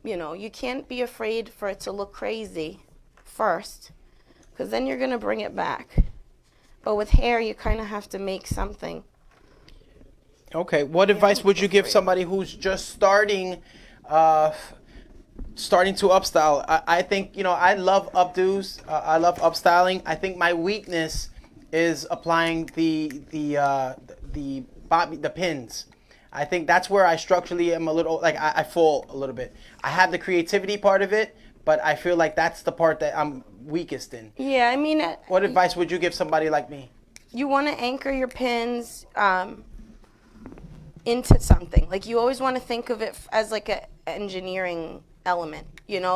you can't be afraid for it to look crazy first, because then you're going to bring it back. But with hair, you kind of have to make something. Okay, what advice would you give somebody who's just starting to upstyle? I think, I love updos. I love upstyling. I think my weakness is applying the pins. I think that's where I structurally am a little, like, I fall a little bit. I have the creativity part of it, but I feel like that's the part that I'm weakest in. Yeah, I mean... What advice would you give somebody like me? You want to anchor your pins into something. Like, you always want to think of it as like an engineering element,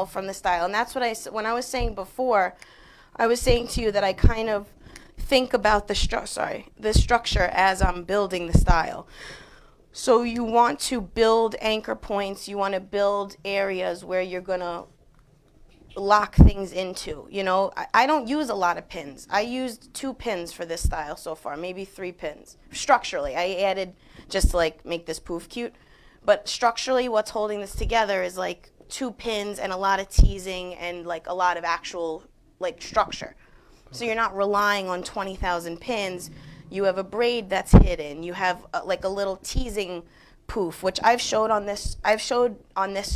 from the style. And that's what when I was saying before, I was saying to you that I kind of think about the structure as I'm building the style. So you want to build anchor points. You want to build areas where you're going to lock things into. I don't use a lot of pins. I used 2 pins for this style so far, maybe 3 pins. Structurally, I added just to like make this poof cute. But structurally, what's holding this together is like 2 pins and a lot of teasing and like a lot of actual like structure. So you're not relying on 20,000 pins. You have a braid that's hidden. You have like a little teasing poof, which I've showed on this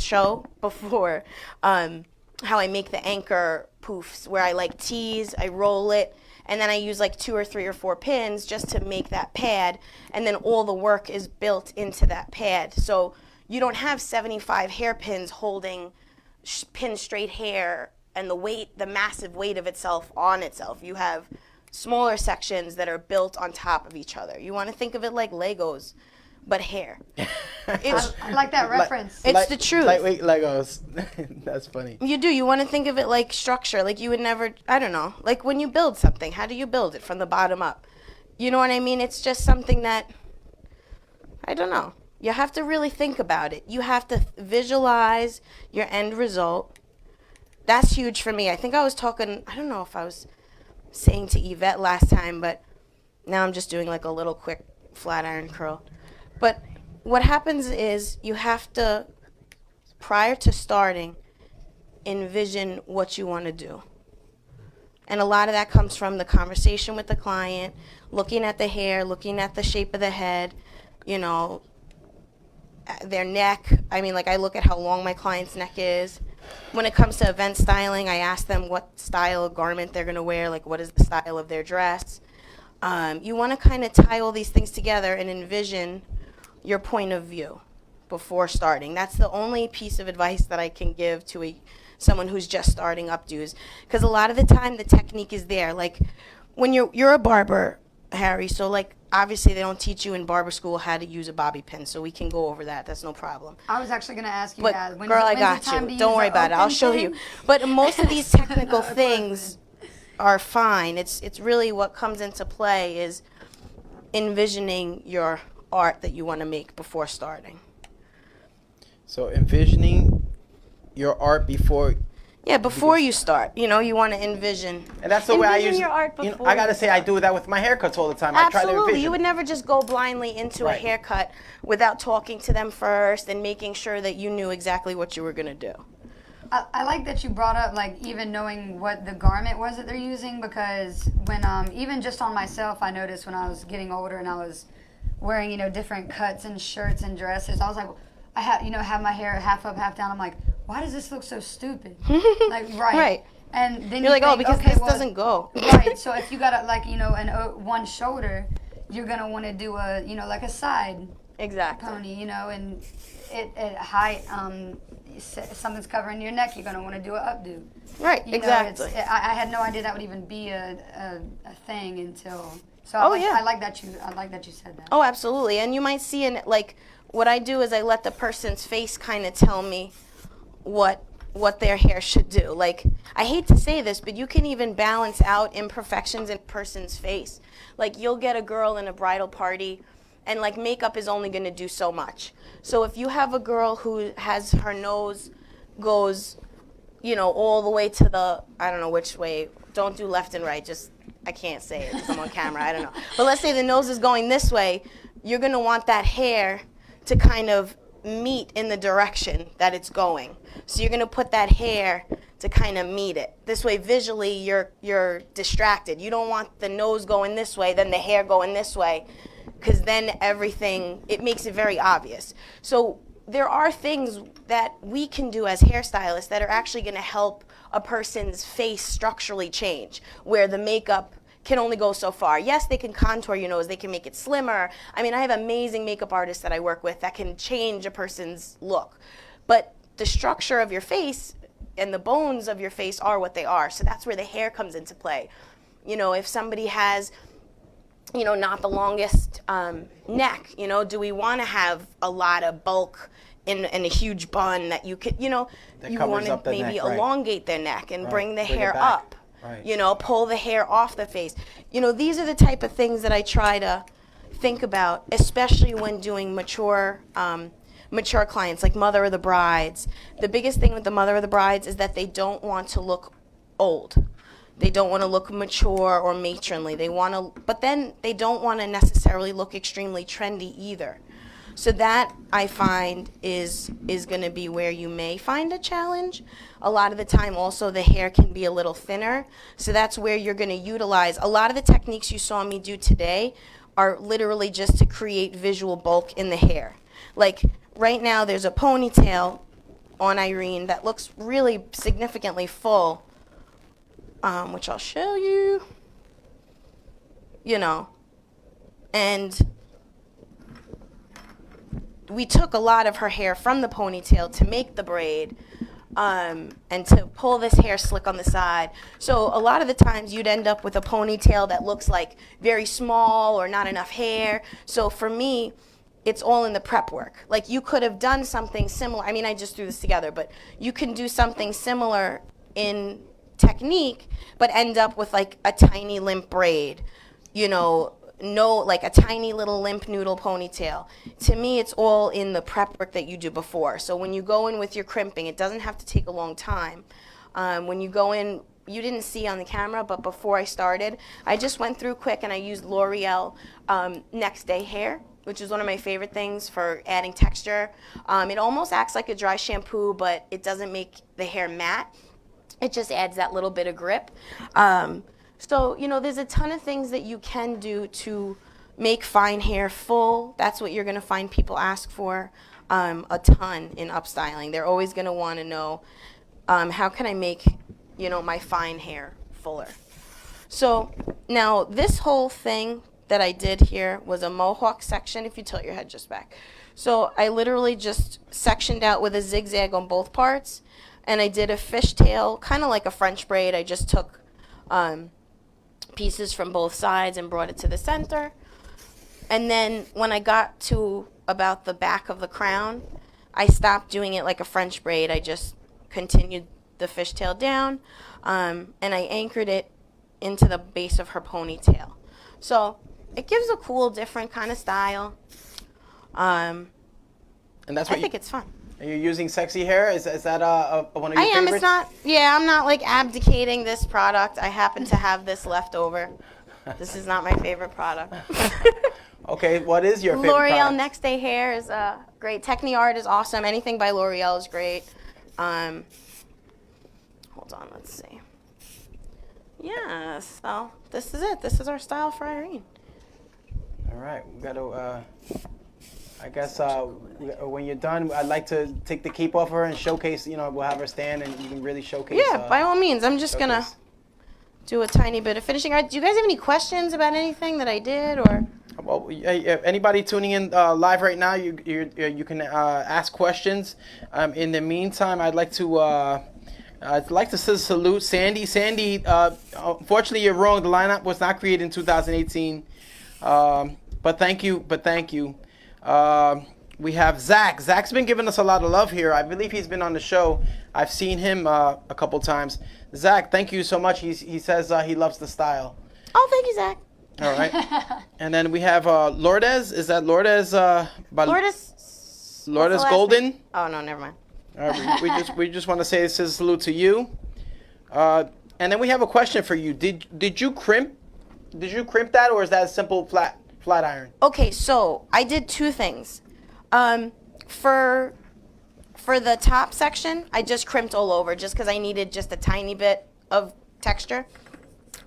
show before. How I make the anchor poofs, where I like tease, I roll it, and then I use like 2 or 3 or 4 pins just to make that pad, and then all the work is built into that pad. So you don't have 75 hairpins holding pin straight hair and the massive weight of itself on itself. You have smaller sections that are built on top of each other. You want to think of it like Legos, but hair. I like that reference. It's the truth. Lightweight Legos. That's funny. You do. You want to think of it like structure. Like you would never, I don't know, like when you build something, how do you build it from the bottom up? You know what I mean? It's just something that, I don't know. You have to really think about it. You have to visualize your end result. That's huge for me. I think I was talking, I don't know if I was saying to Yvette last time, but now I'm just doing like a little quick flat iron curl. But what happens is you have to, prior to starting, envision what you want to do. And a lot of that comes from the conversation with the client, looking at the hair, looking at the shape of the head, their neck. I mean, like I look at how long my client's neck is. When it comes to event styling, I ask them what style of garment they're going to wear, like what is the style of their dress. You want to kind of tie all these things together and envision your point of view before starting. That's the only piece of advice that I can give to someone who's just starting updos, because a lot of the time the technique is there. Like when you're a barber, Harry, so like obviously they don't teach you in barber school how to use a bobby pin, so we can go over that. That's no problem. I was actually going to ask you but guys. Girl, I got you. Don't worry about it. I'll show you. But most of these technical things are fine. It's really what comes into play is envisioning your art that you want to make before starting. So envisioning your art before... Yeah, before you start, you want to envision. And that's the way I use your art before I got to say, I do that with my haircuts all the time. Absolutely. I try to envision. You would never just go blindly into a haircut without talking to them first and making sure that you knew exactly what you were going to do. I like that you brought up, like, even knowing what the garment was that they're using, because when, even just on myself, I noticed when I was getting older and I was wearing, different cuts and shirts and dresses, I was like, I have my hair half up, half down. I'm like, why does this look so stupid? Right. And then you're like, think, oh, because this doesn't go. Right. So if you got one shoulder, you're gonna want to do a, like a side pony, and at height, something's covering your neck, you're gonna want to do an updo. Right. Exactly. I had no idea that would even be a thing until. So I like that you said that. Oh, absolutely. And you might see what I do is I let the person's face kind of tell me what their hair should do. Like, I hate to say this, but you can even balance out imperfections in a person's face. Like, you'll get a girl in a bridal party, and like makeup is only going to do so much. So if you have a girl who has her nose goes, all the way to the, I don't know which way, don't do left and right, just, I can't say it because I'm on camera, I don't know. But let's say the nose is going this way, you're going to want that hair to kind of meet in the direction that it's going. So you're going to put that hair to kind of meet it. This way, visually, you're distracted. You don't want the nose going this way, then the hair going this way, because then everything, it makes it very obvious. So there are things that we can do as hairstylists that are actually going to help a person's face structurally change, where the makeup can only go so far. Yes, they can contour your nose, they can make it slimmer. I mean, I have amazing makeup artists that I work with that can change a person's look. But the structure of your face and the bones of your face are what they are. So that's where the hair comes into play. You know, if somebody has, you know, not the longest neck, you know, do we want to have a lot of bulk in a huge bun that you could, you know, you want to maybe elongate their neck and bring the hair up, you know, pull the hair off the face. You know, these are the type of things that I try to think about, especially when doing mature clients, like mother of the brides. The biggest thing with the mother of the brides is that they don't want to look old. They don't want to look mature or matronly. They want to, but then they don't want to necessarily look extremely trendy either. So that, I find, is going to be where you may find a challenge. A lot of the time also the hair can be a little thinner. So that's where you're going to utilize. A lot of the techniques you saw me do today are literally just to create visual bulk in the hair. Like right now there's a ponytail on Irene that looks really significantly full, which I'll show you, you know, and we took a lot of her hair from the ponytail to make the braid, and to pull this hair slick on the side. So a lot of the times you'd end up with a ponytail that looks like very small or not enough hair. So for me, it's all in the prep work. Like you could have done something similar. I mean, I just threw this together, but you can do something similar in technique, but end up with like a tiny limp braid, you know, like a tiny little limp noodle ponytail. To me, it's all in the prep work that you do before. So when you go in with your crimping, it doesn't have to take a long time. When you go in, you didn't see on the camera, but before I started, I just went through quick and I used L'Oreal Next Day Hair, which is one of my favorite things for adding texture. It almost acts like a dry shampoo, but it doesn't make the hair matte. It just adds that little bit of grip. So, you know, there's a ton of things that you can do to make fine hair full. That's what you're going to find people ask for a ton in upstyling. They're always going to want to know, how can I make, you know, my fine hair fuller? So now this whole thing that I did here was a mohawk section, if you tilt your head just back. So I literally just sectioned out with a zigzag on both parts, and I did a fishtail, kind of like a French braid. I just took pieces from both sides and brought it to the center. And then when I got to about the back of the crown, I stopped doing it like a French braid. I just continued the fishtail down, and I anchored it into the base of her ponytail. So it gives a cool, different kind of style. And that's what I think it's fun. Are you using sexy hair? Is that one of your favorites? I am. It's not. Yeah, I'm not like abdicating this product. I happen to have this left over. This is not my favorite product. Okay, what is your favorite L'Oreal product? Next Day Hair is great. Techniart is awesome. Anything by L'Oreal is great. Hold on, let's see. Yeah, so this is it. This is our style for Irene. All right, we got to. I guess when you're done, I'd like to take the cape off her and showcase. You know, we'll have her stand and you can really showcase. Yeah, by all means. I'm just gonna do a tiny bit of finishing. Do you guys have any questions about anything that I did, or? Well, anybody tuning in live right now, you can ask questions. In the meantime, I'd like to salute Sandy. Sandy, unfortunately, you're wrong. The lineup was not created in 2018. But thank you. We have Zach. Zach's been giving us a lot of love here. I believe he's been on the show. I've seen him a couple times. Zach, thank you so much. He says he loves the style. Oh, thank you, Zach. All right. And then we have Lourdes. Is that Lourdes? Lourdes Golden? Oh, no, never mind. All right, we just want to say salute to you. And then we have a question for you. Did you crimp? Did you crimp that, or is that a simple flat iron? Okay, so I did two things. For for the top section, I just crimped all over just because I needed just a tiny bit of texture.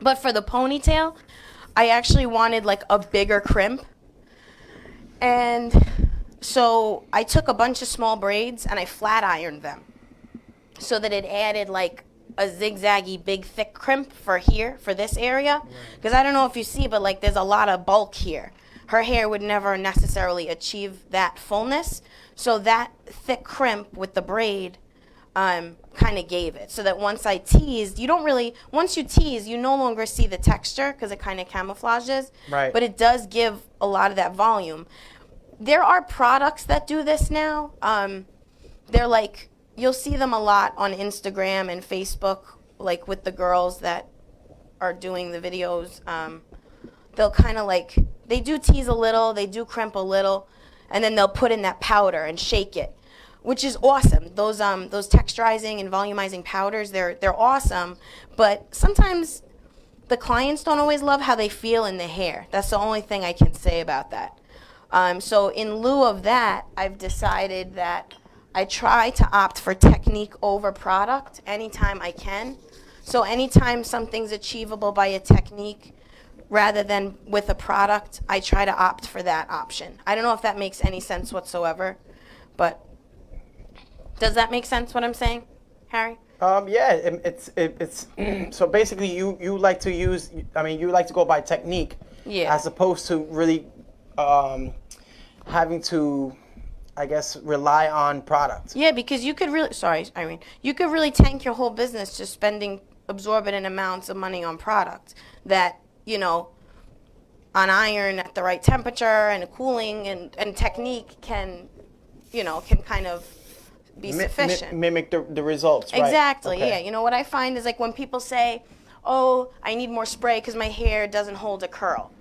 But for the ponytail, I actually wanted like a bigger crimp. And so I took a bunch of small braids and I flat ironed them so that it added like a zigzaggy big thick crimp for here, for this area. Because I don't know if you see, but like there's a lot of bulk here. Her hair would never necessarily achieve that fullness. So that thick crimp with the braid kind of gave it. So that once I teased, you don't really, once you tease, you no longer see the texture because it kind of camouflages. Right. But it does give a lot of that volume. There are products that do this now. They're like, you'll see them a lot on Instagram and Facebook, like with the girls that are doing the videos. They'll kind of like, they do tease a little, they do crimp a little, and then they'll put in that powder and shake it, which is awesome. Those texturizing and volumizing powders, they're awesome, but sometimes the clients don't always love how they feel in the hair. That's the only thing I can say about that. So in lieu of that, I've decided that I try to opt for technique over product anytime I can. So anytime something's achievable by a technique rather than with a product, I try to opt for that option. I don't know if that makes any sense whatsoever, but does that make sense what I'm saying, Harry? Yeah, it's so basically you like to use, I mean, you like to go by technique, Yeah. as opposed to really having to, I guess, rely on product. Yeah, because you could really, sorry, Irene, you could really tank your whole business just spending exorbitant amounts of money on product that, you know, on iron at the right temperature and cooling and technique can, you know, can kind of be sufficient. Mimic the results, right? Exactly, Okay. yeah. You know, what I find is like when people say, oh, I need more spray because my hair doesn't hold a curl.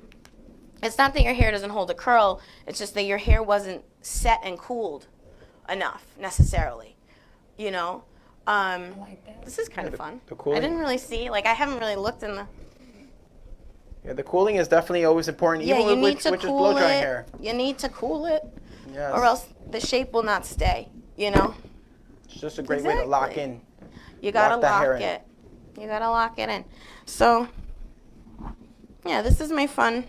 It's not that your hair doesn't hold a curl, it's just that your hair wasn't set and cooled enough, necessarily, you know? This is kind of fun. the cooling. I didn't really see, like I haven't really looked in the... Yeah, the cooling is definitely always important, Yeah, even you with need to which is cool blow dry it. hair. You need to cool it, Yes. or else the shape will not stay, you know? It's just a great way to lock in. You gotta that hair lock in. it. You gotta lock it in. So, yeah, this is my fun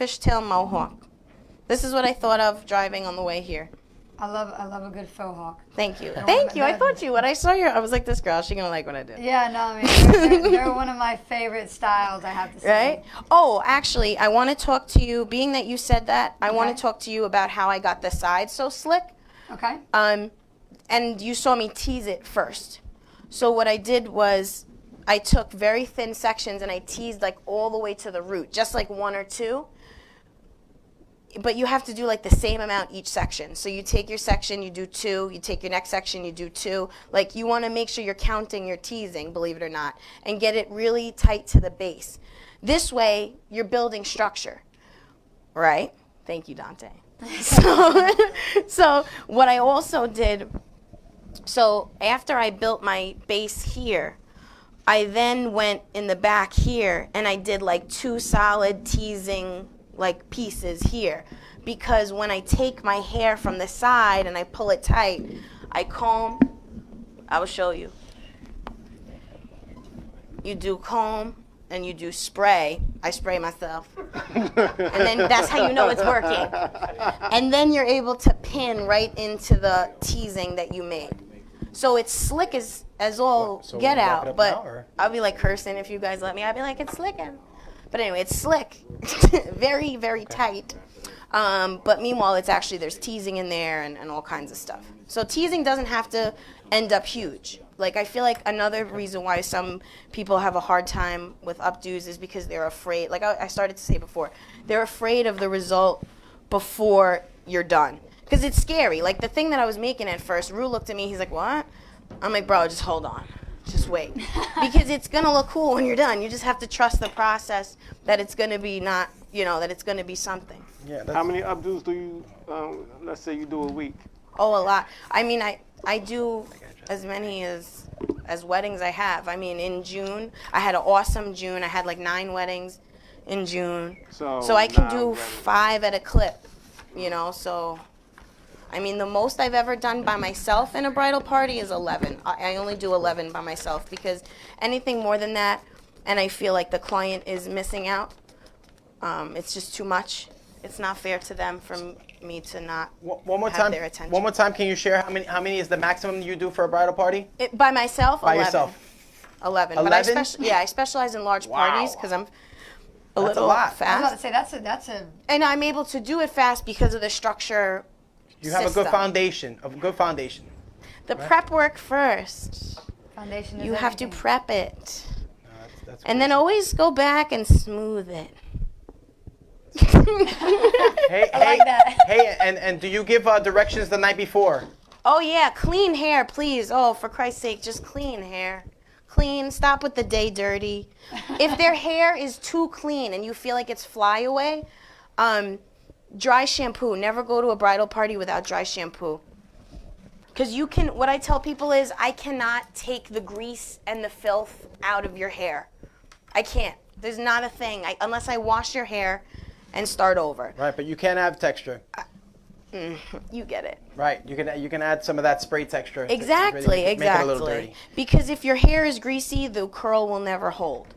fishtail mohawk. This is what I thought of driving on the way here. I love a good faux hawk. Thank you. Thank you. I thought you would. I saw your, I was like, this girl, she gonna like what I did. Yeah, no, I mean, they're one of my favorite styles, I have to say. Right? Oh, actually, I want to talk to you, being that you said that, I want Okay. to talk to you about how I got the sides so slick. Okay. And you saw me tease it first. So what I did was I took very thin sections and I teased like all the way to the root, just like one or two. But you have to do like the same amount each section. So you take your section, you do two, you take your next section, you do two. Like you want to make sure you're counting your teasing, believe it or not, and get it really tight to the base. This way, you're building structure, right? Thank you, Dontay. So what I also did, so after I built my base here, I then went in the back here and I did like two solid teasing like pieces here, because when I take my hair from the side and I pull it tight, I comb. I will show you. You do comb and you do spray. I spray myself. And then that's how you know it's working. And then you're able to pin right into the teasing that you made. So it's slick as all So get we wrap it out, up but now, or? I'll be like cursing if you guys let me. I'll be like, it's slicking. But anyway, it's slick. Very, very tight. But meanwhile, it's actually, there's teasing in there and all kinds of stuff. So teasing doesn't have to end up huge. Like, I feel like another reason why some people have a hard time with updos is because they're afraid. Like I started to say before, they're afraid of the result before you're done. Because it's scary. Like, the thing that I was making at first, Rue looked at me, he's like, what? I'm like, bro, just hold on. Just wait. Because it's going to look cool when you're done. You just have to trust the process that it's going to be not, you know, that it's going to be something. Yeah. How many updos do you, let's say you do a week? Oh, a lot. I mean, I do as many as weddings I have. I mean, in June, I had an awesome June. I had like 9 weddings in June. So I can do 5 at a clip, you know, so I mean, the most I've ever done by myself in a bridal party is 11. I only do 11 by myself because anything more than that, and I feel like the client is missing out, it's just too much. It's not fair to them for me to not have their attention. One more time, can you share how many is the maximum you do for a bridal party? By myself, By 11. yourself. 11. 11? But I specialize in large parties because I'm a little fast. I was about to say that's a. And I'm able to do it fast because of the structure. You have a good foundation. The prep work first. Foundation. You have to prep it. That's And then always go back and smooth it. Hey, and do you give directions the night before? Oh yeah, clean hair, please. Oh, for Christ's sake, just clean hair. Clean, stop with the day dirty. If their hair is too clean and you feel like it's flyaway, dry shampoo. Never go to a bridal party without dry shampoo. Because what I tell people is, I cannot take the grease and the filth out of your hair. I can't. There's not a thing, unless I wash your hair and start over. Right, but you can't have texture. You get it. Right, you can add some of that spray texture. Exactly, Make it a little dirty. Because if your hair is greasy, the curl will never hold.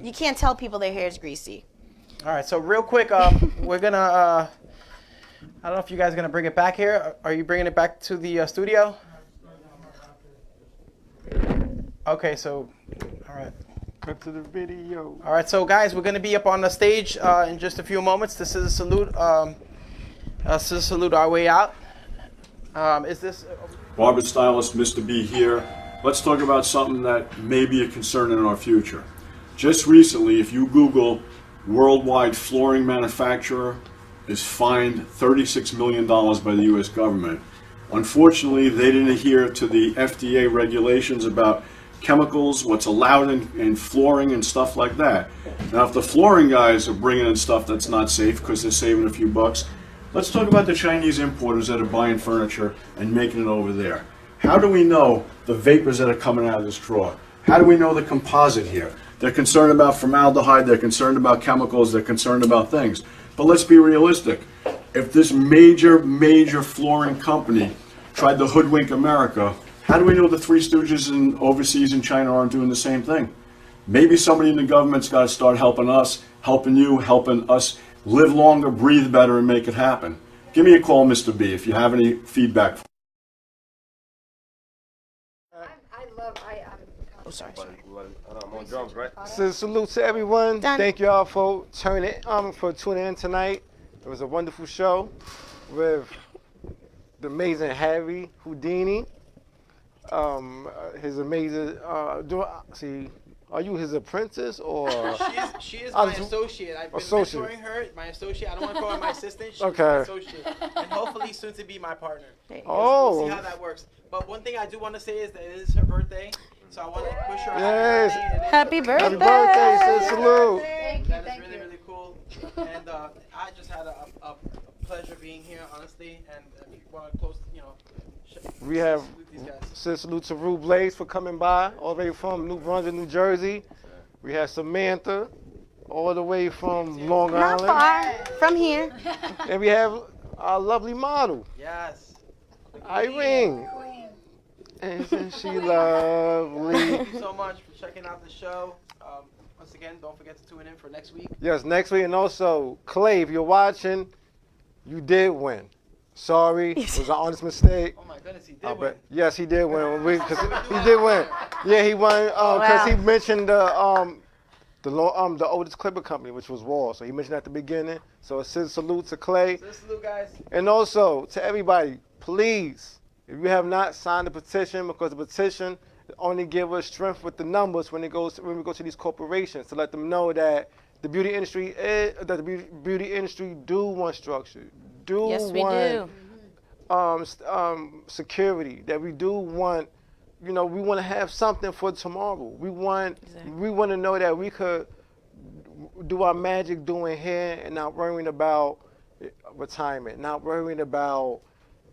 You can't tell people their hair is greasy. All right, so real quick, we're gonna. I don't know if you guys are gonna bring it back here. Are you bringing it back to the studio? Okay, so, all right. Cut to the video. All right, so guys, we're gonna be up on the stage in just a few moments. This is a salute. ScissorSalute our way out. Is this? Barbers and Stylists, Mr. B here. Let's talk about something that may be a concern in our future. Just recently, if you Google worldwide flooring manufacturer is fined $36 million by the U.S. government. Unfortunately, they didn't adhere to the FDA regulations about chemicals, what's allowed in flooring and stuff like that. Now, if the flooring guys are bringing in stuff that's not safe because they're saving a few bucks, let's talk about the Chinese importers that are buying furniture and making it over there. How do we know the vapors that are coming out of this drawer? How do we know the composite here? They're concerned about formaldehyde, they're concerned about chemicals, they're concerned about things. But let's be realistic. If this major flooring company tried to hoodwink America, how do we know the Three Stooges in overseas in China aren't doing the same thing? Maybe somebody in the government's got to start helping us, helping you, helping us live longer, breathe better, and make it happen. Give me a call, Mr. B, if you have any feedback. Oh, sorry. I'm on drums, right? So salute to everyone. Thank y'all for tuning in tonight. It was a wonderful show with the amazing Harry Houdini. His amazing. Are you his apprentice or? She is my associate. I've been mentoring her. My associate. I don't want to call her my assistant. She's my associate, and hopefully soon to be my partner. We'll see how that works. But one thing I do want to say is that it is her birthday, so I want to wish her a happy birthday. Happy birthday! Happy birthday, salute. That is really, really cool. And I just had a pleasure being here, honestly. And if you want to close, We have ScissorSalute to Rue Blaze for coming by, all the way from New Brunswick, New Jersey. We have Samantha, all the way from Long Island. Not far from here. And we have our lovely model. Yes. Irene. Isn't she lovely? Thank you so much for checking out the show. Once again, don't forget to tune in for next week. Yes, next week. And also, Clay, if you're watching, you did win. Sorry, it was an honest mistake. Oh my goodness, he did win. Yes, he did win. He did win. Yeah, he won because he mentioned the oldest clipper company, which was Wall. So he mentioned at the beginning. So it says salute to Clay. Salute, guys. And also to everybody, please, if you have not signed the petition, because the petition only give us strength with the numbers when we go to these corporations to let them know that the beauty industry do want structure. Yes, we do. Security, that we do want, we want to have something for tomorrow. We want to know that we could do our magic doing hair and not worrying about retirement, not worrying about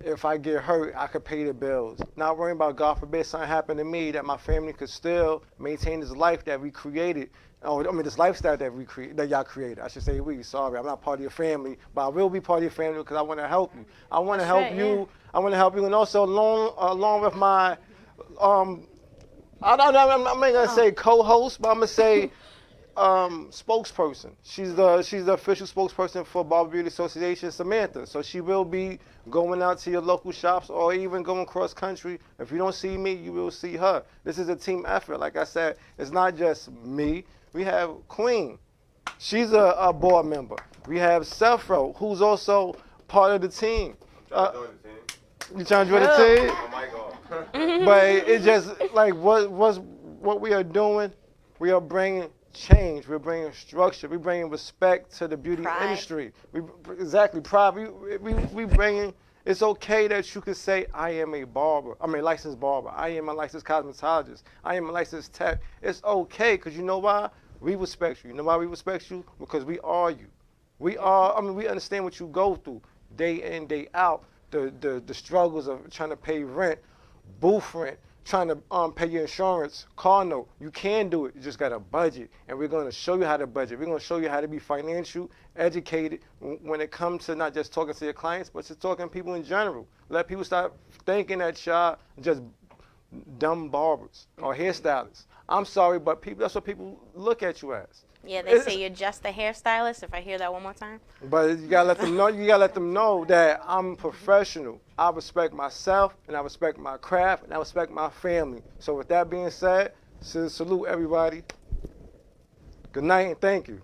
if I get hurt, I could pay the bills. Not worrying about, God forbid, something happened to me, that my family could still maintain this life that we created. This lifestyle that y'all created. I should say we. Sorry, I'm not part of your family, but I will be part of your family because I want to help you. I want to help you. Yeah. I want to help you, and also along with my, I'm not gonna say co-host, but I'm gonna say spokesperson. She's the official spokesperson for Barber Beauty Association, Samantha. So she will be going out to your local shops or even going cross country. If you don't see me, you will see her. This is a team effort. Like I said, it's not just me. We have Queen. She's a board member. We have Sefro, who's also part of the team. You trying to join the team? But it's just like what we are doing. We are bringing change. We're bringing structure. We're bringing respect to the beauty industry. Pride. We bringing. It's okay that you can say, I am a barber. I'm a licensed barber. I am a licensed cosmetologist. I am a licensed tech. It's okay, because you know why? We respect you. You know why we respect you? Because we are you. We understand what you go through day in, day out. The struggles of trying to pay rent, booth rent, trying to pay your insurance, car note. You can do it. You just got a budget, and we're going to show you how to budget. We're going to show you how to be financial, educated when it comes to not just talking to your clients, but to talking to people in general. Let people stop thinking that y'all just dumb barbers or hairstylists. I'm sorry, but that's what people look at you as. Yeah, they say you're just a hairstylist, if I hear that one more time. But you gotta let them know. You gotta let them know that I'm professional. I respect myself, and I respect my craft, and I respect my family. So with that being said, salute everybody. Good night and thank you.